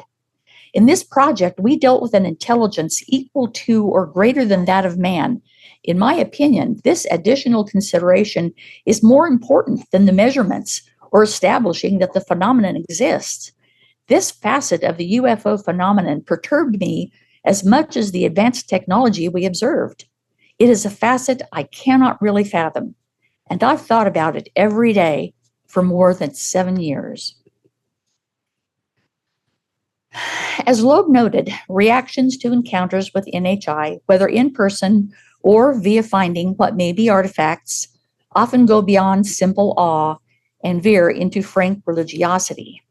In this project, we dealt with an intelligence equal to or greater than that of man. In my opinion, this additional consideration is more important than the measurements or establishing that the phenomenon exists. This facet of the UFO phenomenon perturbed me as much as the advanced technology we observed. It is a facet I cannot really fathom, and I've thought about it every day for more than 7 years." As Loeb noted, reactions to encounters with NHI, whether in person or via finding what may be artifacts, often go beyond simple awe and veer into frank religiosity.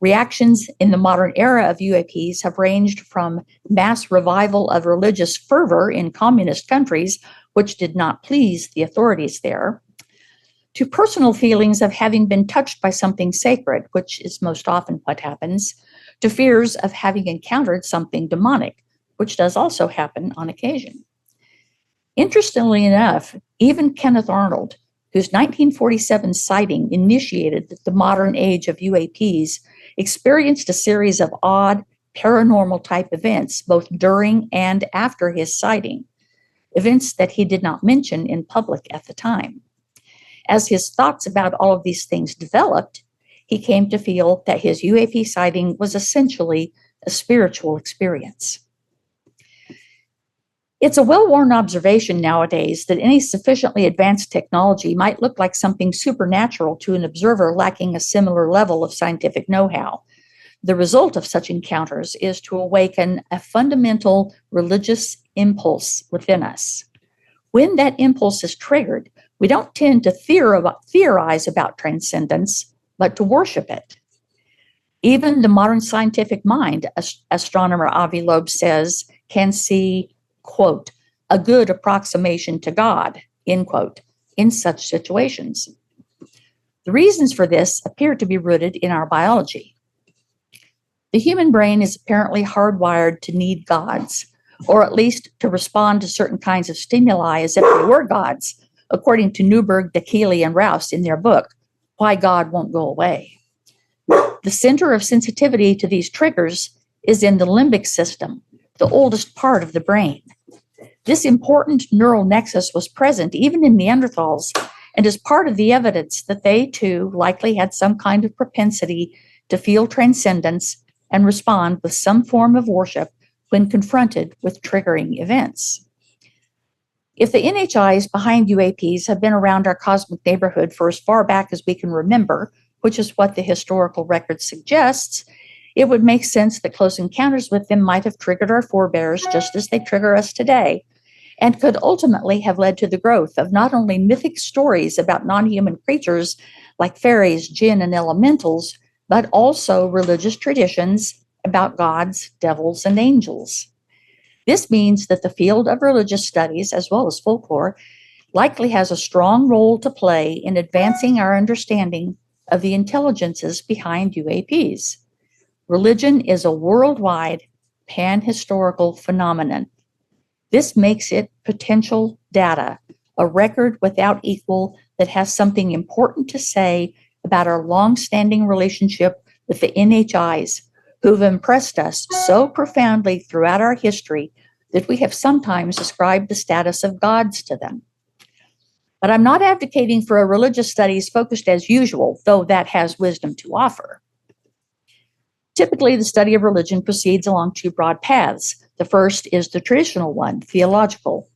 Reactions in the modern era of UAPs have ranged from mass revival of religious fervor in communist countries, which did not please the authorities there, to personal feelings of having been touched by something sacred, which is most often what happens, to fears of having encountered something demonic, which does also happen on occasion. Interestingly enough, even Kenneth Arnold, whose 1947 sighting initiated the modern age of UAPs, experienced a series of odd, paranormal-type events both during and after his sighting, events that he did not mention in public at the time. As his thoughts about all of these things developed, he came to feel that his UAP sighting was essentially a spiritual experience. It's a well-worn observation nowadays that any sufficiently advanced technology might look like something supernatural to an observer lacking a similar level of scientific know-how. The result of such encounters is to awaken a fundamental religious impulse within us. When that impulse is triggered, we don't tend to theorize about transcendence, but to worship it. Even the modern scientific mind, astronomer Avi Loeb says, can see, quote, a good approximation to God, end quote, in such situations. The reasons for this appear to be rooted in our biology. The human brain is apparently hardwired to need gods, or at least to respond to certain kinds of stimuli as if they were gods, according to Newberg, Dakili, and Rouse in their book, Why God Won't Go Away. The center of sensitivity to these triggers is in the limbic system, the oldest part of the brain. This important neural nexus was present even in Neanderthals and is part of the evidence that they too likely had some kind of propensity to feel transcendence and respond with some form of worship when confronted with triggering events. If the NHIs behind UAPs have been around our cosmic neighborhood for as far back as we can remember, which is what the historical record suggests, it would make sense that close encounters with them might have triggered our forebears just as they trigger us today, and could ultimately have led to the growth of not only mythic stories about non-human creatures like fairies, jinn, and elementals, but also religious traditions about gods, devils, and angels. This means that the field of religious studies, as well as folklore, likely has a strong role to play in advancing our understanding of the intelligences behind UAPs. Religion is a worldwide, pan-historical phenomenon. This makes it potential data, a record without equal that has something important to say about our long-standing relationship with the NHIs, who've impressed us so profoundly throughout our history that we have sometimes ascribed the status of gods to them. But I'm not advocating for a religious studies focused as usual, though that has wisdom to offer. Typically, the study of religion proceeds along two broad paths. The first is the traditional one, theological,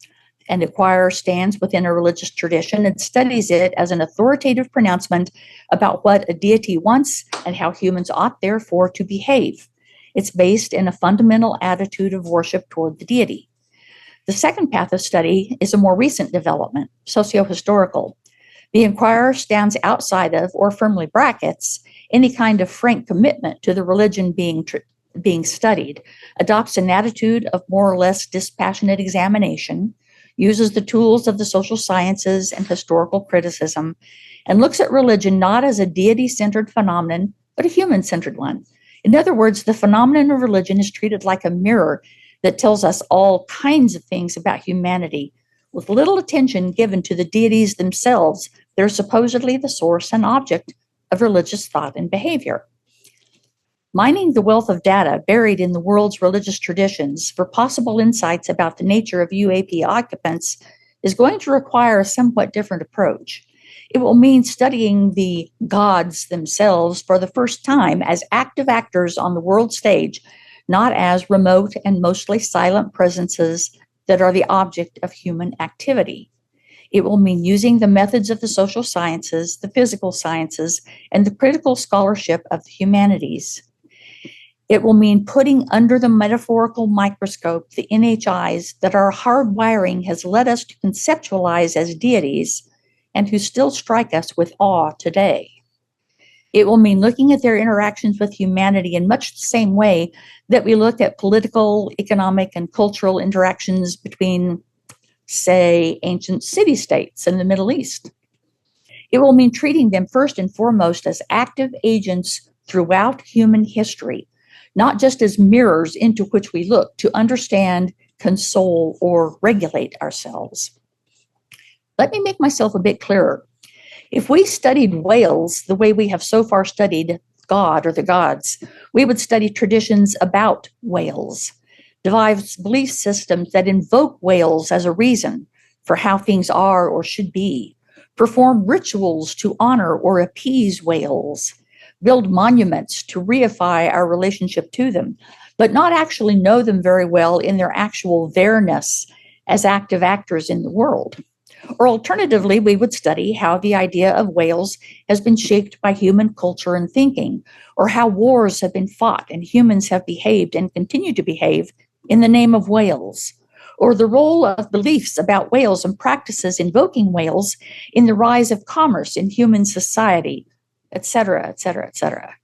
and the acquirer stands within a religious tradition and studies it as an authoritative pronouncement about what a deity wants and how humans ought therefore to behave. It's based in a fundamental attitude of worship toward the deity. The second path of study is a more recent development, socio-historical. The inquirer stands outside of, or firmly brackets, any kind of frank commitment to the religion being studied, adopts an attitude of more or less dispassionate examination, uses the tools of the social sciences and historical criticism, and looks at religion not as a deity-centered phenomenon, but a human-centered one. In other words, the phenomenon of religion is treated like a mirror that tells us all kinds of things about humanity, with little attention given to the deities themselves. They're supposedly the source and object of religious thought and behavior. Mining the wealth of data buried in the world's religious traditions for possible insights about the nature of UAP occupants is going to require a somewhat different approach. It will mean studying the gods themselves for the first time as active actors on the world stage, not as remote and mostly silent presences that are the object of human activity. It will mean using the methods of the social sciences, the physical sciences, and the critical scholarship of the humanities. It will mean putting under the metaphorical microscope the NHIs that our hardwiring has led us to conceptualize as deities and who still strike us with awe today. It will mean looking at their interactions with humanity in much the same way that we look at political, economic, and cultural interactions between, say, ancient city-states in the Middle East. It will mean treating them first and foremost as active agents throughout human history, not just as mirrors into which we look to understand, console, or regulate ourselves. Let me make myself a bit clearer. If we studied whales the way we have so far studied God or the gods, we would study traditions about whales, devise belief systems that invoke whales as a reason for how things are or should be, perform rituals to honor or appease whales, build monuments to reify our relationship to them, but not actually know them very well in their actual there-ness as active actors in the world. Or alternatively, we would study how the idea of whales has been shaped by human culture and thinking, or how wars have been fought and humans have behaved and continue to behave in the name of whales, or the role of beliefs about whales and practices invoking whales in the rise of commerce in human society, etc., etc., etc.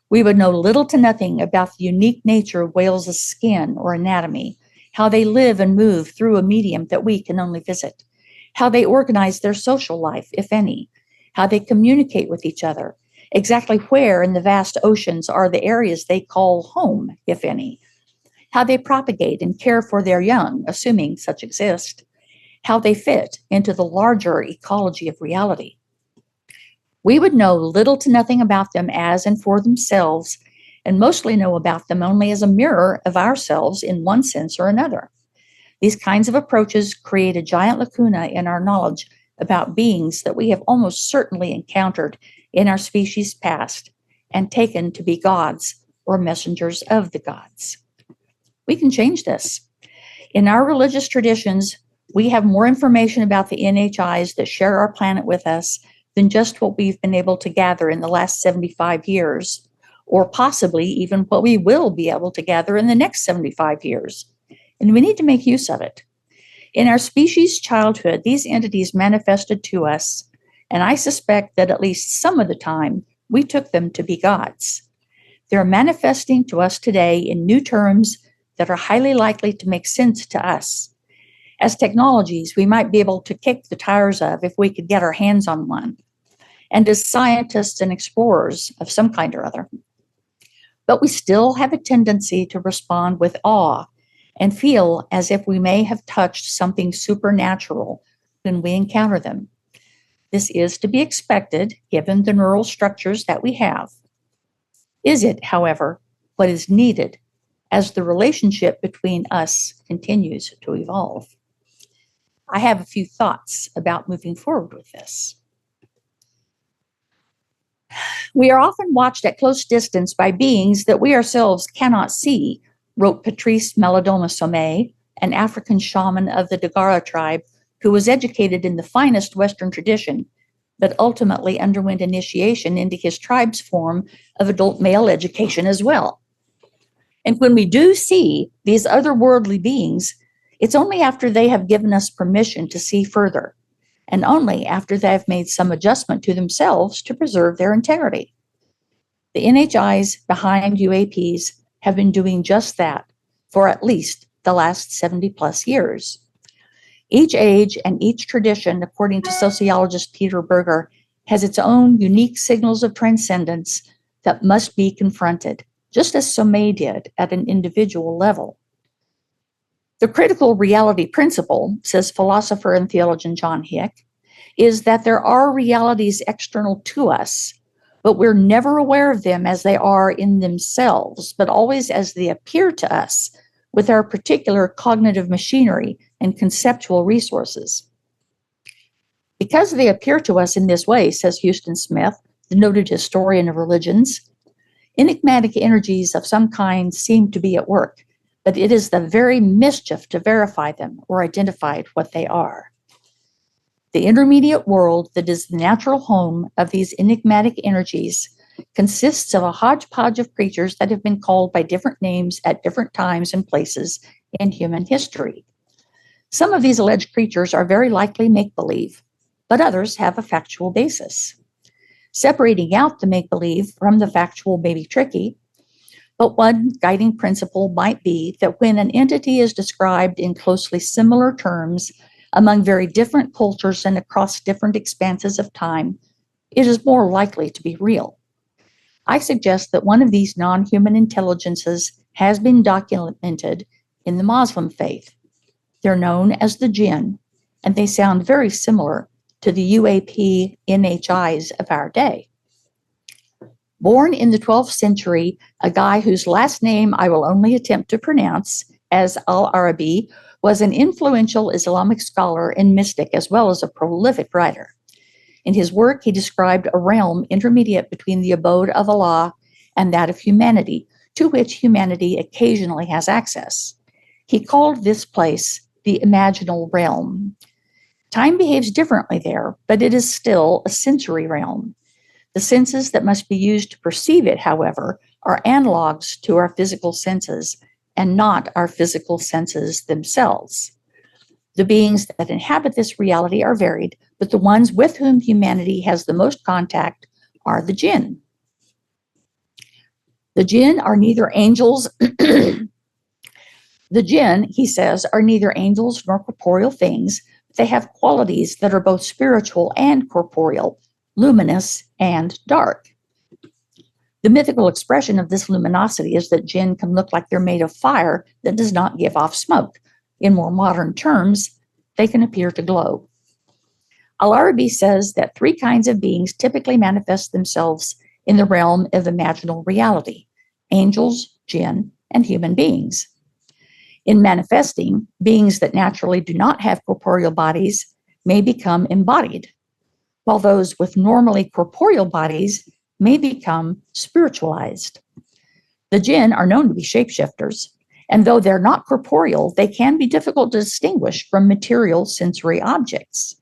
We would know little to nothing about the unique nature of whales' skin or anatomy, how they live and move through a medium that we can only visit, how they organize their social life, if any, how they communicate with each other, exactly where in the vast oceans are the areas they call home, if any, how they propagate and care for their young, assuming such exist, how they fit into the larger ecology of reality. We would know little to nothing about them as and for themselves, and mostly know about them only as a mirror of ourselves in one sense or another. These kinds of approaches create a giant lacuna in our knowledge about beings that we have almost certainly encountered in our species past and taken to be gods or messengers of the gods. We can change this. In our religious traditions, we have more information about the NHIs that share our planet with us than just what we've been able to gather in the last 75 years, or possibly even what we will be able to gather in the next 75 years. And we need to make use of it. In our species' childhood, these entities manifested to us, and I suspect that at least some of the time, we took them to be gods. They're manifesting to us today in new terms that are highly likely to make sense to us. As technologies we might be able to kick the tires of if we could get our hands on one, and as scientists and explorers of some kind or other. But we still have a tendency to respond with awe and feel as if we may have touched something supernatural when we encounter them. This is to be expected given the neural structures that we have. Is it, however, what is needed as the relationship between us continues to evolve? I have a few thoughts about moving forward with this. We are often watched at close distance by beings that we ourselves cannot see, wrote Patrice Malidoma Somé, an African shaman of the Dagara tribe who was educated in the finest Western tradition, but ultimately underwent initiation into his tribe's form of adult male education as well. And when we do see these otherworldly beings, it's only after they have given us permission to see further, and only after they have made some adjustment to themselves to preserve their integrity. The NHIs behind UAPs have been doing just that for at least the last 70 plus years. Each age and each tradition, according to sociologist Peter Berger, has its own unique signals of transcendence that must be confronted, just as Somé did at an individual level. The critical reality principle, says philosopher and theologian John Hick, is that there are realities external to us, but we're never aware of them as they are in themselves, but always as they appear to us with our particular cognitive machinery and conceptual resources. Because they appear to us in this way, says Houston Smith, the noted historian of religions, enigmatic energies of some kind seem to be at work, but it is the very mischief to verify them or identify what they are. The intermediate world that is the natural home of these enigmatic energies consists of a hodgepodge of creatures that have been called by different names at different times and places in human history. Some of these alleged creatures are very likely make-believe, but others have a factual basis. Separating out the make-believe from the factual may be tricky, but one guiding principle might be that when an entity is described in closely similar terms among very different cultures and across different expanses of time, it is more likely to be real. I suggest that one of these non-human intelligences has been documented in the Muslim faith. They're known as the jinn, and they sound very similar to the UAP NHIs of our day. Born in the 12th century, a guy whose last name I will only attempt to pronounce as Al-Arabi was an influential Islamic scholar and mystic as well as a prolific writer. In his work, he described a realm intermediate between the abode of Allah and that of humanity, to which humanity occasionally has access. He called this place the imaginal realm. Time behaves differently there, but it is still a sensory realm. The senses that must be used to perceive it, however, are analogs to our physical senses and not our physical senses themselves. The beings that inhabit this reality are varied, but the ones with whom humanity has the most contact are the jinn. The jinn are neither angels. The jinn, he says, are neither angels nor corporeal things. They have qualities that are both spiritual and corporeal, luminous and dark. The mythical expression of this luminosity is that jinn can look like they're made of fire that does not give off smoke. In more modern terms, they can appear to glow. Al-Arabi says that three kinds of beings typically manifest themselves in the realm of imaginal reality: angels, jinn, and human beings. In manifesting, beings that naturally do not have corporeal bodies may become embodied, while those with normally corporeal bodies may become spiritualized. The jinn are known to be shapeshifters, and though they're not corporeal, they can be difficult to distinguish from material sensory objects.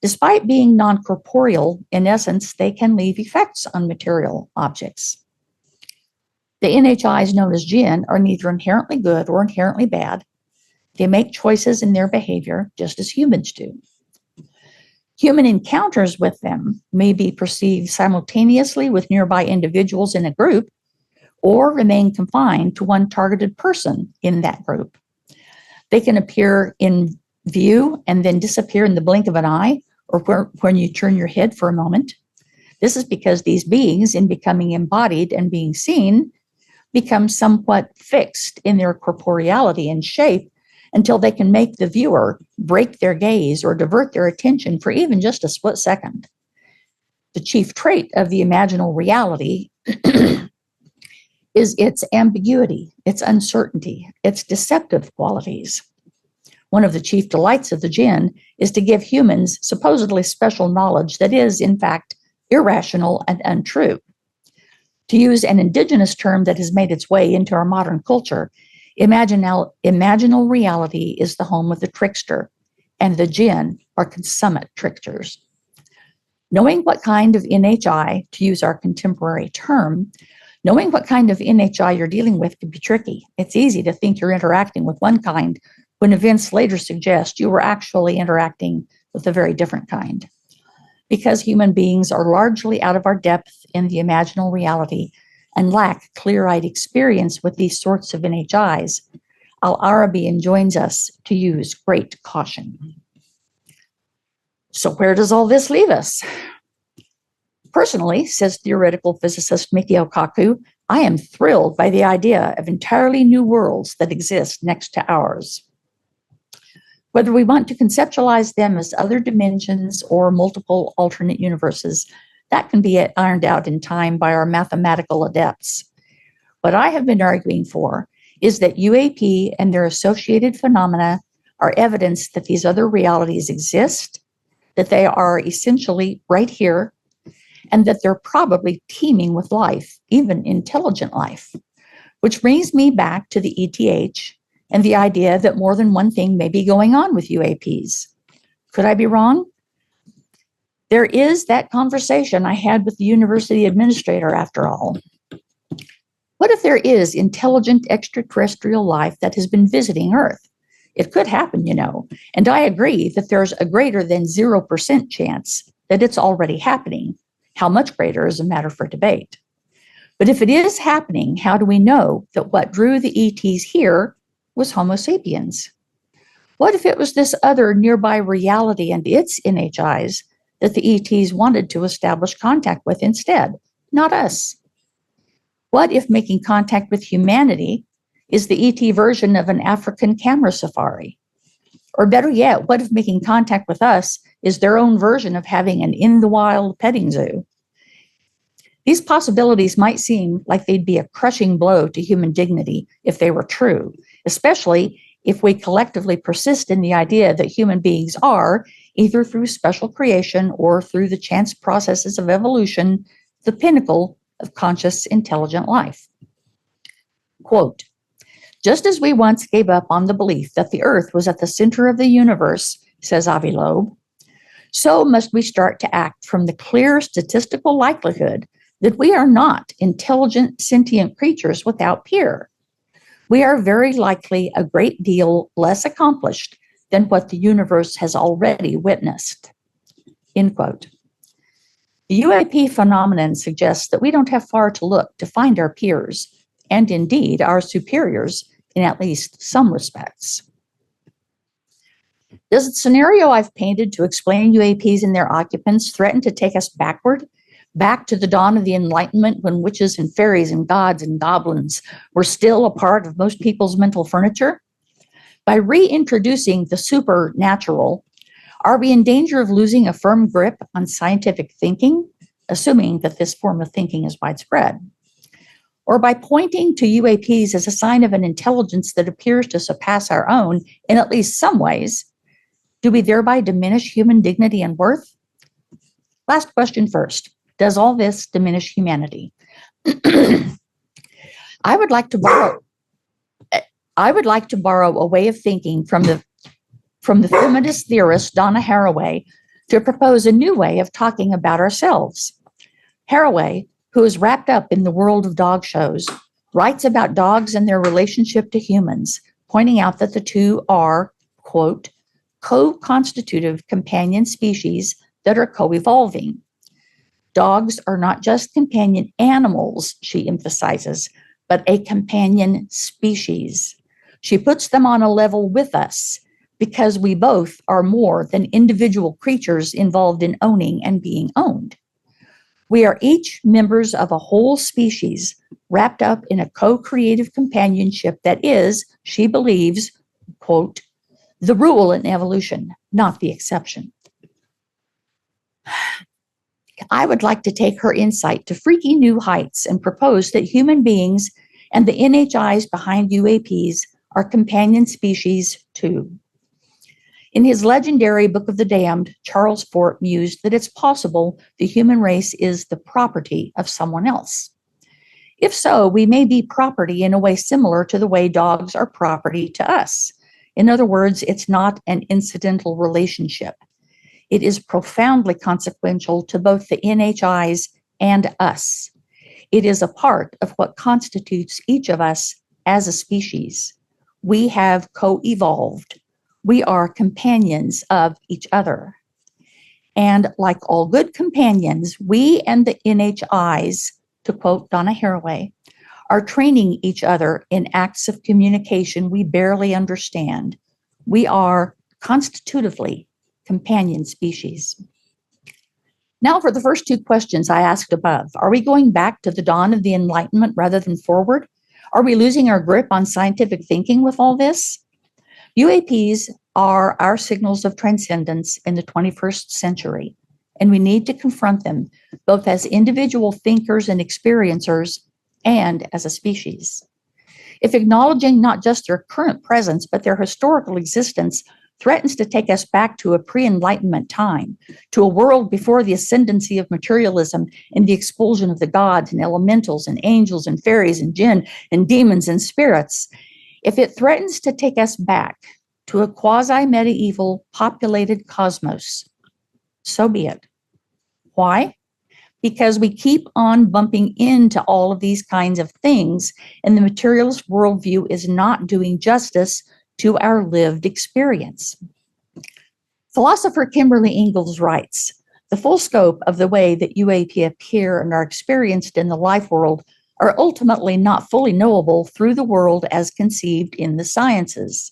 Despite being non-corporeal, in essence, they can leave effects on material objects. The NHIs known as jinn are neither inherently good or inherently bad. They make choices in their behavior just as humans do. Human encounters with them may be perceived simultaneously with nearby individuals in a group or remain confined to one targeted person in that group. They can appear in view and then disappear in the blink of an eye or when you turn your head for a moment. This is because these beings, in becoming embodied and being seen, become somewhat fixed in their corporeality and shape until they can make the viewer break their gaze or divert their attention for even just a split second. The chief trait of the imaginal reality is its ambiguity, its uncertainty, its deceptive qualities. One of the chief delights of the jinn is to give humans supposedly special knowledge that is, in fact, irrational and untrue. To use an indigenous term that has made its way into our modern culture, imaginal reality is the home of the trickster, and the jinn are consummate tricksters. Knowing what kind of NHI, to use our contemporary term, knowing what kind of NHI you're dealing with can be tricky. It's easy to think you're interacting with one kind when events later suggest you were actually interacting with a very different kind. Because human beings are largely out of our depth in the imaginal reality and lack clear-eyed experience with these sorts of NHIs, Al-Arabi enjoins us to use great caution. So where does all this leave us? Personally, says theoretical physicist Mikio Kaku, I am thrilled by the idea of entirely new worlds that exist next to ours. Whether we want to conceptualize them as other dimensions or multiple alternate universes, that can be ironed out in time by our mathematical adepts. What I have been arguing for is that UAP and their associated phenomena are evidence that these other realities exist, that they are essentially right here, and that they're probably teeming with life, even intelligent life. Which brings me back to the ETH and the idea that more than one thing may be going on with UAPs. Could I be wrong? There is that conversation I had with the university administrator, after all. What if there is intelligent extraterrestrial life that has been visiting Earth? It could happen, you know, and I agree that there's a greater than 0% chance that it's already happening. How much greater is a matter for debate. But if it is happening, how do we know that what drew the ETs here was Homo sapiens? What if it was this other nearby reality and its NHIs that the ETs wanted to establish contact with instead, not us? What if making contact with humanity is the ET version of an African camera safari? Or better yet, what if making contact with us is their own version of having an in-the-wild petting zoo? These possibilities might seem like they'd be a crushing blow to human dignity if they were true, especially if we collectively persist in the idea that human beings are, either through special creation or through the chance processes of evolution, the pinnacle of conscious, intelligent life. Quote, just as we once gave up on the belief that the Earth was at the center of the universe, says O.I.L, so must we start to act from the clear statistical likelihood that we are not intelligent, sentient creatures without peer. We are very likely a great deal less accomplished than what the universe has already witnessed. End quote. The UAP phenomenon suggests that we don't have far to look to find our peers, and indeed our superiors in at least some respects. Does the scenario I've painted to explain UAPs and their occupants threaten to take us backward, back to the dawn of the Enlightenment when witches and fairies and gods and goblins were still a part of most people's mental furniture? By reintroducing the supernatural, are we in danger of losing a firm grip on scientific thinking, assuming that this form of thinking is widespread? Or by pointing to UAPs as a sign of an intelligence that appears to surpass our own in at least some ways, do we thereby diminish human dignity and worth? Last question first. Does all this diminish humanity? I would like to borrow a way of thinking from the feminist theorist Donna Haraway to propose a new way of talking about ourselves. Haraway, who is wrapped up in the world of dog shows, writes about dogs and their relationship to humans, pointing out that the two are, quote, co-constitutive companion species that are co-evolving. Dogs are not just companion animals, she emphasizes, but a companion species. She puts them on a level with us because we both are more than individual creatures involved in owning and being owned. We are each members of a whole species wrapped up in a co-creative companionship that is, she believes, quote, the rule in evolution, not the exception. I would like to take her insight to freaky new heights and propose that human beings and the NHIs behind UAPs are companion species too. In his legendary Book of the Damned, Charles Fort mused that it's possible the human race is the property of someone else. If so, we may be property in a way similar to the way dogs are property to us. In other words, it's not an incidental relationship. It is profoundly consequential to both the NHIs and us. It is a part of what constitutes each of us as a species. We have co-evolved. We are companions of each other. And like all good companions, we and the NHIs, to quote Donna Haraway, are training each other in acts of communication we barely understand. We are constitutively companion species. Now for the first two questions I asked above. Are we going back to the dawn of the Enlightenment rather than forward? Are we losing our grip on scientific thinking with all this? UAPs are our signals of transcendence in the 21st century, and we need to confront them both as individual thinkers and experiencers and as a species. If acknowledging not just their current presence, but their historical existence threatens to take us back to a pre-Enlightenment time, to a world before the ascendancy of materialism and the expulsion of the gods and elementals and angels and fairies and jinn and demons and spirits, if it threatens to take us back to a quasi-medieval populated cosmos, so be it. Why? Because we keep on bumping into all of these kinds of things, and the materialist worldview is not doing justice to our lived experience. Philosopher Kimberly Ingalls writes, the full scope of the way that UAP appear and are experienced in the life world are ultimately not fully knowable through the world as conceived in the sciences.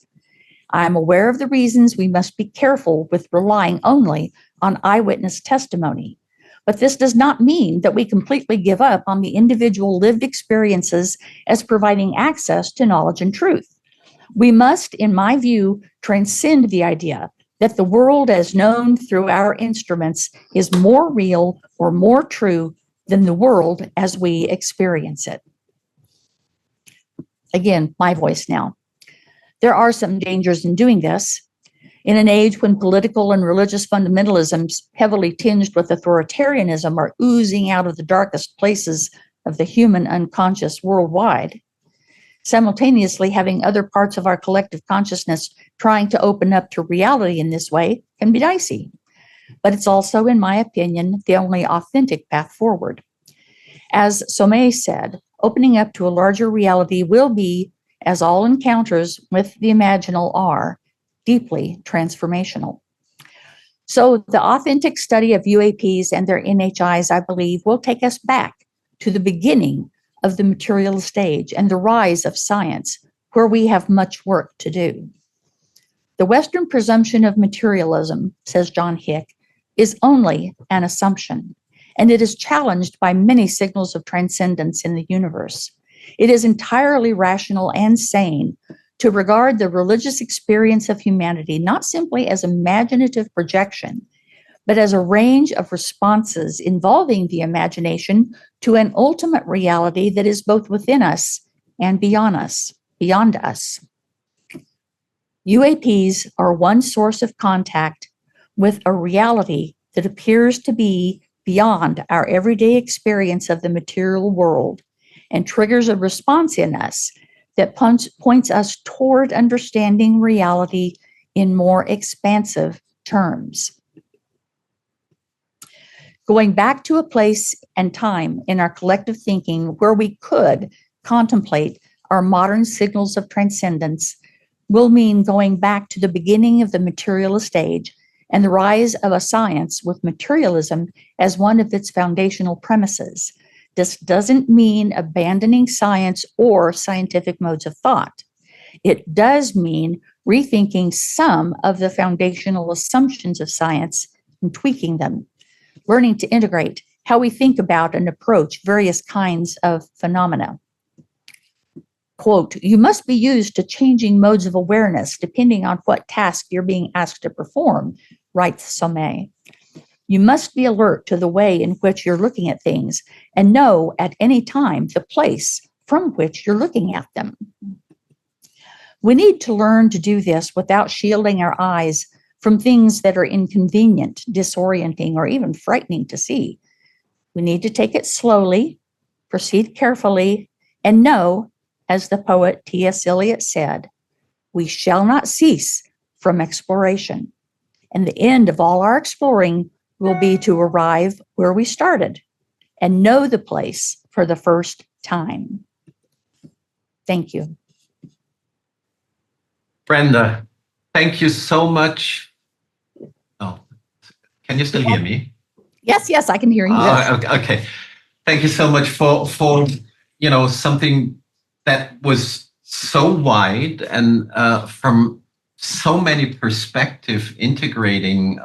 I am aware of the reasons we must be careful with relying only on eyewitness testimony, but this does not mean that we completely give up on the individual lived experiences as providing access to knowledge and truth. We must, in my view, transcend the idea that the world as known through our instruments is more real or more true than the world as we experience it. Again, my voice now. There are some dangers in doing this. In an age when political and religious fundamentalisms, heavily tinged with authoritarianism, are oozing out of the darkest places of the human unconscious worldwide, simultaneously having other parts of our collective consciousness trying to open up to reality in this way can be dicey. But it's also, in my opinion, the only authentic path forward. As Somé said, opening up to a larger reality will be, as all encounters with the imaginal are, deeply transformational. So the authentic study of UAPs and their NHIs, I believe, will take us back to the beginning of the materialist age and the rise of science, where we have much work to do. The Western presumption of materialism, says John Hick, is only an assumption, and it is challenged by many signals of transcendence in the universe. It is entirely rational and sane to regard the religious experience of humanity not simply as imaginative projection, but as a range of responses involving the imagination to an ultimate reality that is both within us and beyond us. UAPs are one source of contact with a reality that appears to be beyond our everyday experience of the material world and triggers a response in us that points us toward understanding reality in more expansive terms. Going back to a place and time in our collective thinking where we could contemplate our modern signals of transcendence will mean going back to the beginning of the materialist age and the rise of a science with materialism as one of its foundational premises. This doesn't mean abandoning science or scientific modes of thought. It does mean rethinking some of the foundational assumptions of science and tweaking them, learning to integrate how we think about and approach various kinds of phenomena. Quote, you must be used to changing modes of awareness depending on what task you're being asked to perform, writes Sommet. You must be alert to the way in which you're looking at things and know at any time the place from which you're looking at them. We need to learn to do this without shielding our eyes from things that are inconvenient, disorienting, or even frightening to see. We need to take it slowly, proceed carefully, and know, as the poet T.S. Eliot said, we shall not cease from exploration. And the end of all our exploring will be to arrive where we started and know the place for the first time. Thank you. Brenda, thank you so much. Oh, can you still hear me? Yes, I can hear you. Okay. Thank you so much for something that was so wide and from so many perspectives, integrating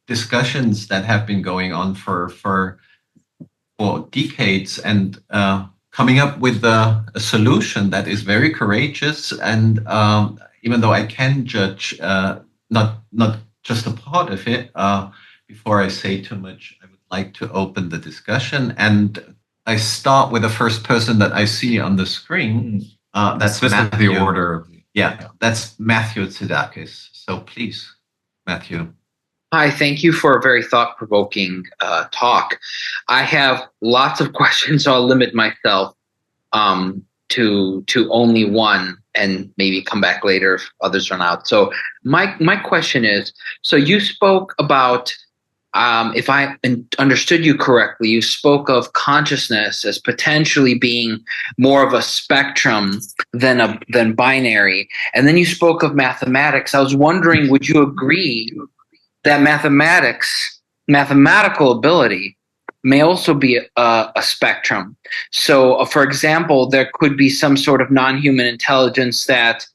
discussions that have been going on for decades, and coming up with a solution that is very courageous. And even though I can judge not just a part of it, before I say too much, I would like to open the discussion. And I start with the first person that I see on the screen. That's Matthew. The order. Yeah, that's Matthew Tsidakis. So please, Matthew. Hi, thank you for a very thought-provoking talk. I have lots of questions, so I'll limit myself to only one and maybe come back later if others run out. So my question is, so you spoke about, if I understood you correctly, you spoke of consciousness as potentially being more of a spectrum than binary. And then you spoke of mathematics. I was wondering, would you agree that mathematical ability may also be a spectrum? So, for example, there could be some sort of non-human intelligence that,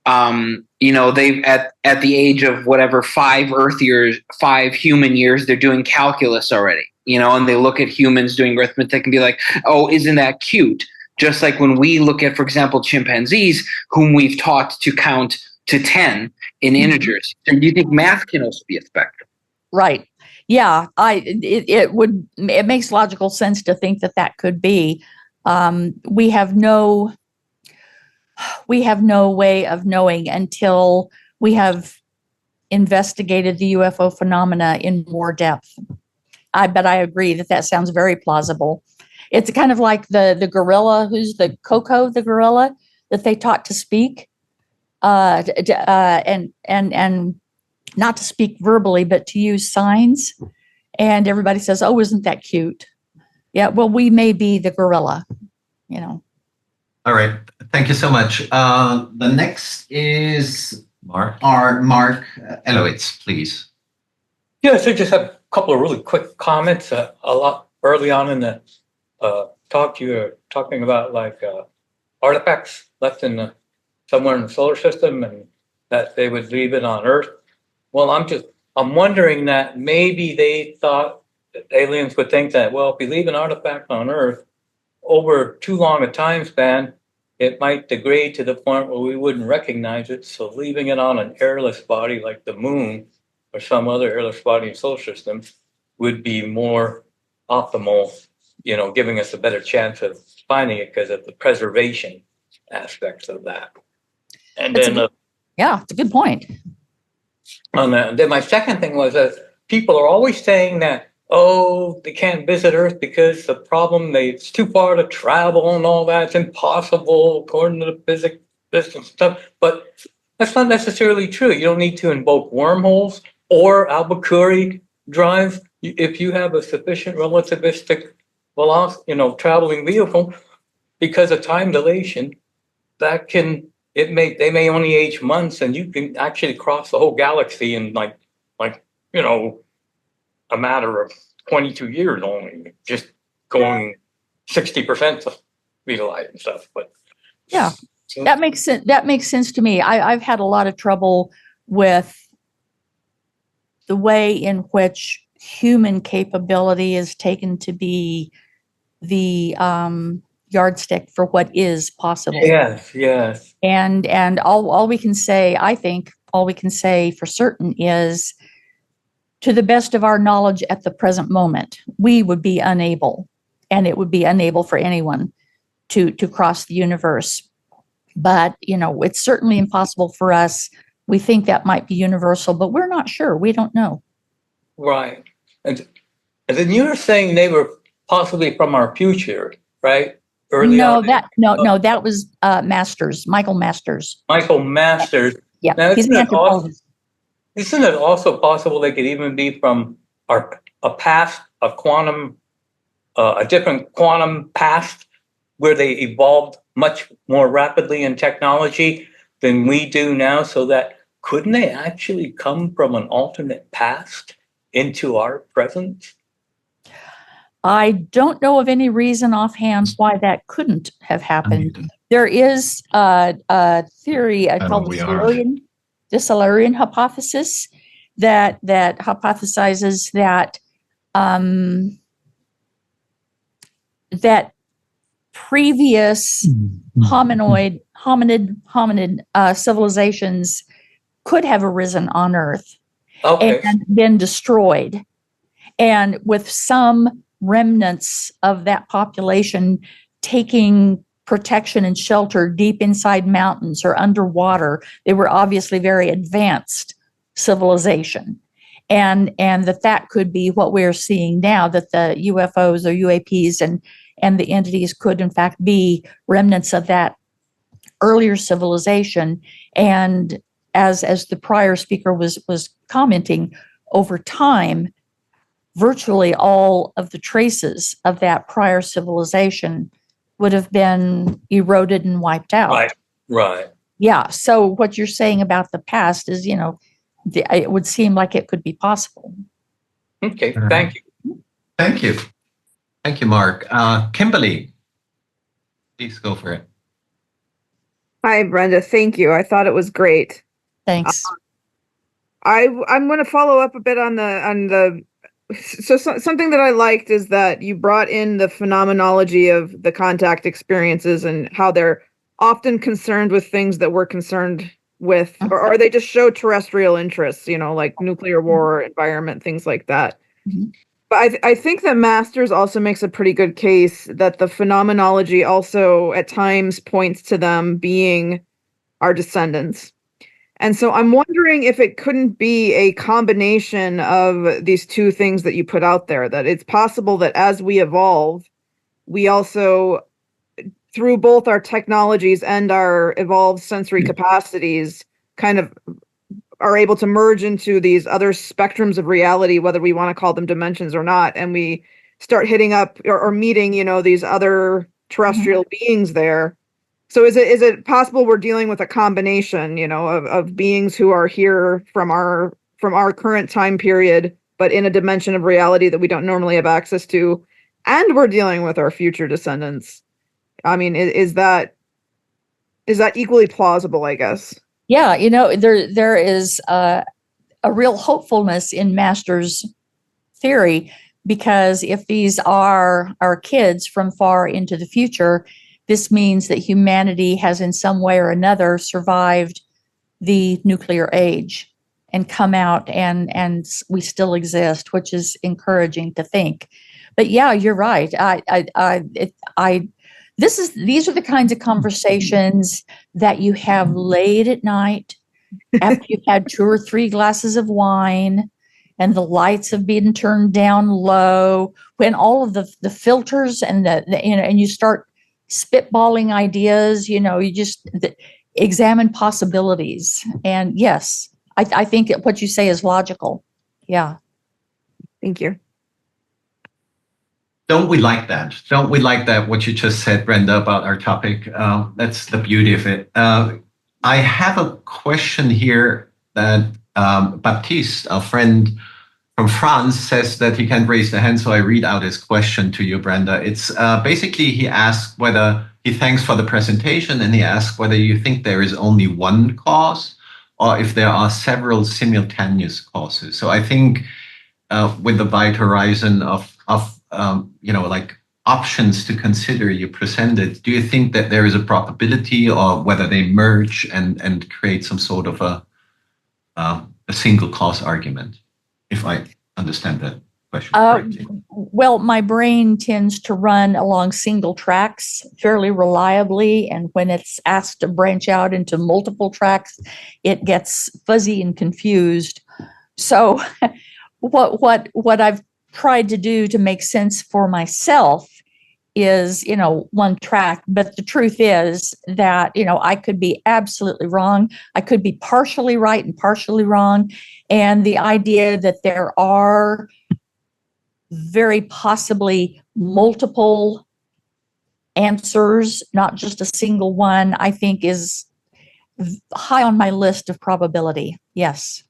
they've at the age of whatever 5 Earth years, 5 human years, they're doing calculus already, and they look at humans doing arithmetic and be like, oh, isn't that cute? Just like when we look at, for example, chimpanzees, whom we've taught to count to 10 in integers. So do you think math can also be a spectrum? Right. Yeah. It makes logical sense to think that could be. We have no way of knowing until we have investigated the UFO phenomena in more depth. But I agree that sounds very plausible. It's kind of like the gorilla, who's the Coco, the gorilla that they taught to speak. And not to speak verbally, but to use signs. And everybody says, oh, isn't that cute? Yeah, well, we may be the gorilla, All right. Thank you so much. The next is Mark Elowitz, please. Yes, I just have a couple of really quick comments. A lot early on in the talk, you were talking about artifacts left in somewhere in the solar system, and that they would leave it on Earth. Well, I'm wondering that maybe they thought aliens would think that, well, if we leave an artifact on Earth over too long a time span, it might degrade to the point where we wouldn't recognize it. So leaving it on an airless body like the moon or some other airless body in the solar system would be more optimal, giving us a better chance of finding it because of the preservation aspects of that. And it's a good point. Then my second thing was that people are always saying that, oh, they can't visit Earth because the problem, it's too far to travel and all that. It's impossible according to the physics and stuff. But that's not necessarily true. You don't need to invoke wormholes or Albuquerque drive. If you have a sufficient relativistic traveling vehicle, because of time dilation, they may only age months, and you can actually cross the whole galaxy in a matter of 22 years only, just going 60% speed of light and stuff. But yeah, that makes sense. That makes sense to me. I've had a lot of trouble with the way in which human capability is taken to be the yardstick for what is possible. Yes, yes. And all we can say, I think, all we can say for certain is, to the best of our knowledge at the present moment, we would be unable, and it would be unable for anyone to cross the universe. But, it's certainly impossible for us. We think that might be universal, but we're not sure. We don't know. Right. And then you were saying they were possibly from our future, right? Early No, on. that was Masters, Michael Masters. Michael Masters. Yeah, Now, he's an anthropologist. Isn't it also possible they could even be from a past, a different quantum past, where they evolved much more rapidly in technology than we do now? So that couldn't they actually come from an alternate past into our present? I don't know of any reason offhand why that couldn't have happened. There is a theory called the Silurian hypothesis that hypothesizes that that previous hominid civilizations could have arisen on Earth and been destroyed, and with some remnants of that population taking protection and shelter deep inside mountains or underwater. They were obviously very advanced civilization. And that could be what we're seeing now, that the UFOs or UAPs and the entities could in fact be remnants of that earlier civilization. And as the prior speaker was commenting, over time, virtually all of the traces of that prior civilization would have been eroded and wiped out. Right. Yeah. So what you're saying about the past is, it would seem like it could be possible. Okay. Thank you. Thank you. Thank you, Mark. Kimberly, please go for it. Hi, Brenda. Thank you. I thought it was great. Thanks. I'm going to follow up a bit on the. So something that I liked is that you brought in the phenomenology of the contact experiences and how they're often concerned with things that we're concerned with, or they just show terrestrial interests, like nuclear war, environment, things like that. Mm-hmm. But I think that Masters also makes a pretty good case that the phenomenology also at times points to them being our descendants. And so I'm wondering if it couldn't be a combination of these two things that you put out there, that it's possible that as we evolve, we also, through both our technologies and our evolved sensory capacities, kind of are able to merge into these other spectrums of reality, whether we want to call them dimensions or not. And we start hitting up or meeting, these other terrestrial beings there. So is it possible we're dealing with a combination, of beings who are here from our current time period, but in a dimension of reality that we don't normally have access to, and we're dealing with our future descendants? I mean, is that equally plausible, I guess? Yeah, there is a real hopefulness in Masters' theory, because if these are our kids from far into the future, this means that humanity has in some way or another survived the nuclear age and come out and we still exist, which is encouraging to think. But yeah, you're right. These are the kinds of conversations that you have late at night after you've had 2 or 3 glasses of wine and the lights have been turned down low, when all of the filters and and you start spitballing ideas, you just examine possibilities. And yes, I think what you say is logical. Yeah. Thank you. Don't we like that? Don't we like that, what you just said, Brenda, about our topic? That's the beauty of it. I have a question here that Baptiste, our friend from France, says that he can't raise the hand, so I read out his question to you, Brenda. It's basically, he asked whether, he thanks for the presentation, and he asked whether you think there is only one cause or if there are several simultaneous causes. So I think with the wide horizon of like options to consider you presented, do you think that there is a probability, or whether they merge and create some sort of a single cause argument, if I understand that question correctly? Well, my brain tends to run along single tracks fairly reliably, and when it's asked to branch out into multiple tracks, it gets fuzzy and confused. So, what I've tried to do to make sense for myself is, one track. But the truth is that, I could be absolutely wrong. I could be partially right and partially wrong. And the idea that there are very possibly multiple answers, not just a single one, I think is high on my list of probability. Yes.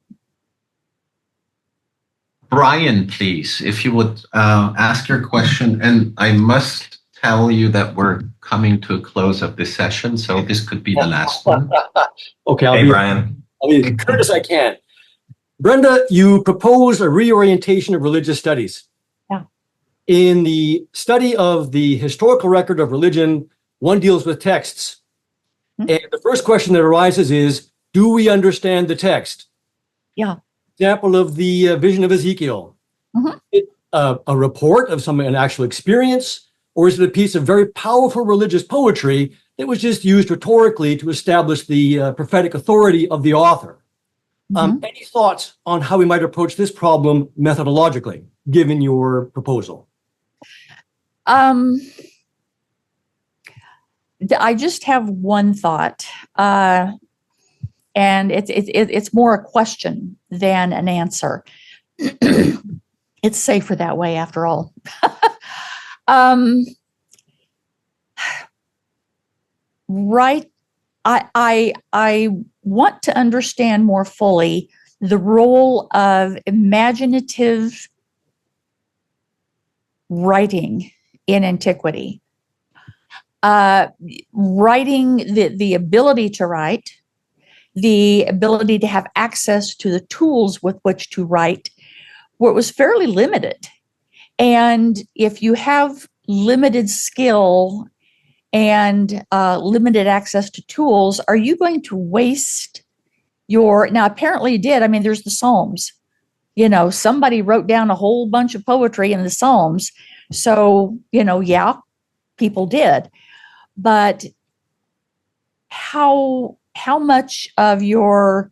Brian, please, if you would ask your question. And I must tell you that we're coming to a close of this session, so this could be the last one. Okay, Brian. I'll be as curt as I can. Brenda, you propose a reorientation of religious studies. Yeah. In the study of the historical record of religion, one deals with texts. Mm-hmm. And the first question that arises is, do we understand the text? Yeah. Example of the vision of Ezekiel. Mm-hmm. A report of an actual experience, or is it a piece of very powerful religious poetry that was just used rhetorically to establish the prophetic authority of the author? Mm-hmm. Any thoughts on how we might approach this problem methodologically, given your proposal? I just have one thought, and it's more a question than an answer. It's safer that way, after all. Right. I want to understand more fully the role of imaginative writing in antiquity. Writing, the ability to write, the ability to have access to the tools with which to write, where it was fairly limited. And if you have limited skill and limited access to tools, are you going to waste now apparently you did. I mean, there's the Psalms. Somebody wrote down a whole bunch of poetry in the Psalms. So, yeah, people did. But how much of your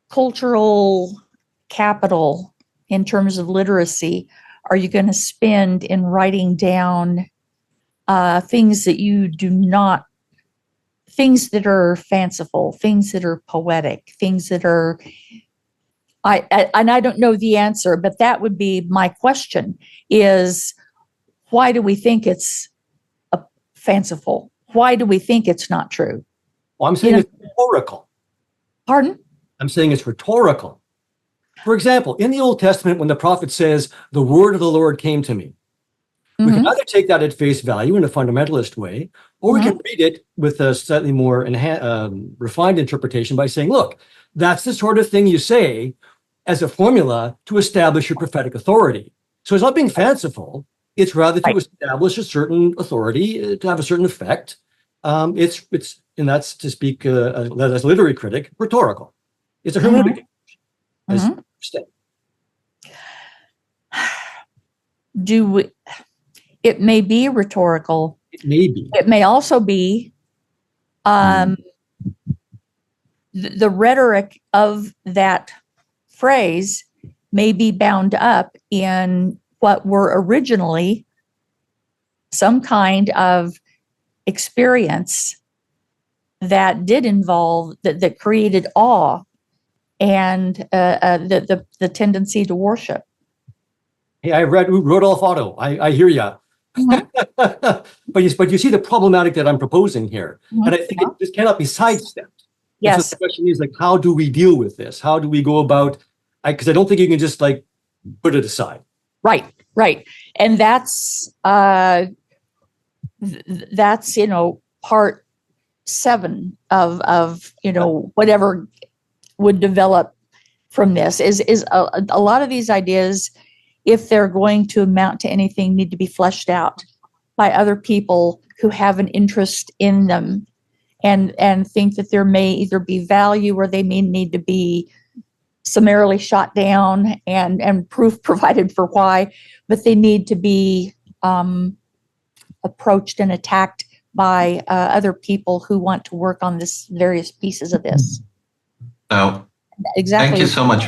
cultural capital in terms of literacy are you going to spend in writing down things that things that are fanciful, things that are poetic, things that are, and I don't know the answer, but that would be my question, is why do we think it's fanciful? Why do we think it's not true? Well, I'm saying it's rhetorical. Pardon? I'm saying it's rhetorical. For example, in the Old Testament, when the prophet says, the word of the Lord came to me, we can either take that at face value in a fundamentalist way, or we can read it with a slightly more refined interpretation by saying, look, that's the sort of thing you say as a formula to establish your prophetic authority. So it's not being fanciful. It's rather to establish a certain authority, to have a certain effect. It's and that's, to speak as a literary critic, rhetorical. It's a hermeneutic. It may be rhetorical. It may be. It may also be the rhetoric of that phrase may be bound up in what were originally some kind of experience that did involve, that created awe and the tendency to worship. Hey, I read Rudolph Otto. I hear you. But you see the problematic that I'm proposing here. And I think this cannot be sidestepped. Yes. So the question is, how do we deal with this? How do we go about, because I don't think you can just put it aside. Right. And that's part 7 of whatever would develop from this is a lot of these ideas if they're going to amount to anything, need to be fleshed out by other people who have an interest in them, and think that there may either be value or they may need to be summarily shot down and proof provided for why, but they need to be approached and attacked by other people who want to work on this various pieces of this. So Exactly. thank you so much.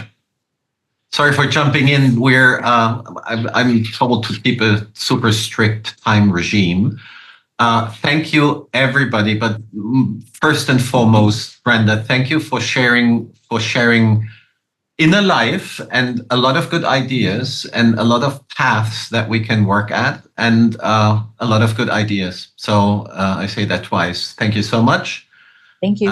Sorry for jumping in. I'm told to keep a super strict time regime. Thank you, everybody. But first and foremost, Brenda, thank you for sharing inner life and a lot of good ideas and a lot of paths that we can work at, and a lot of good ideas. So I say that twice. Thank you so much. Thank you.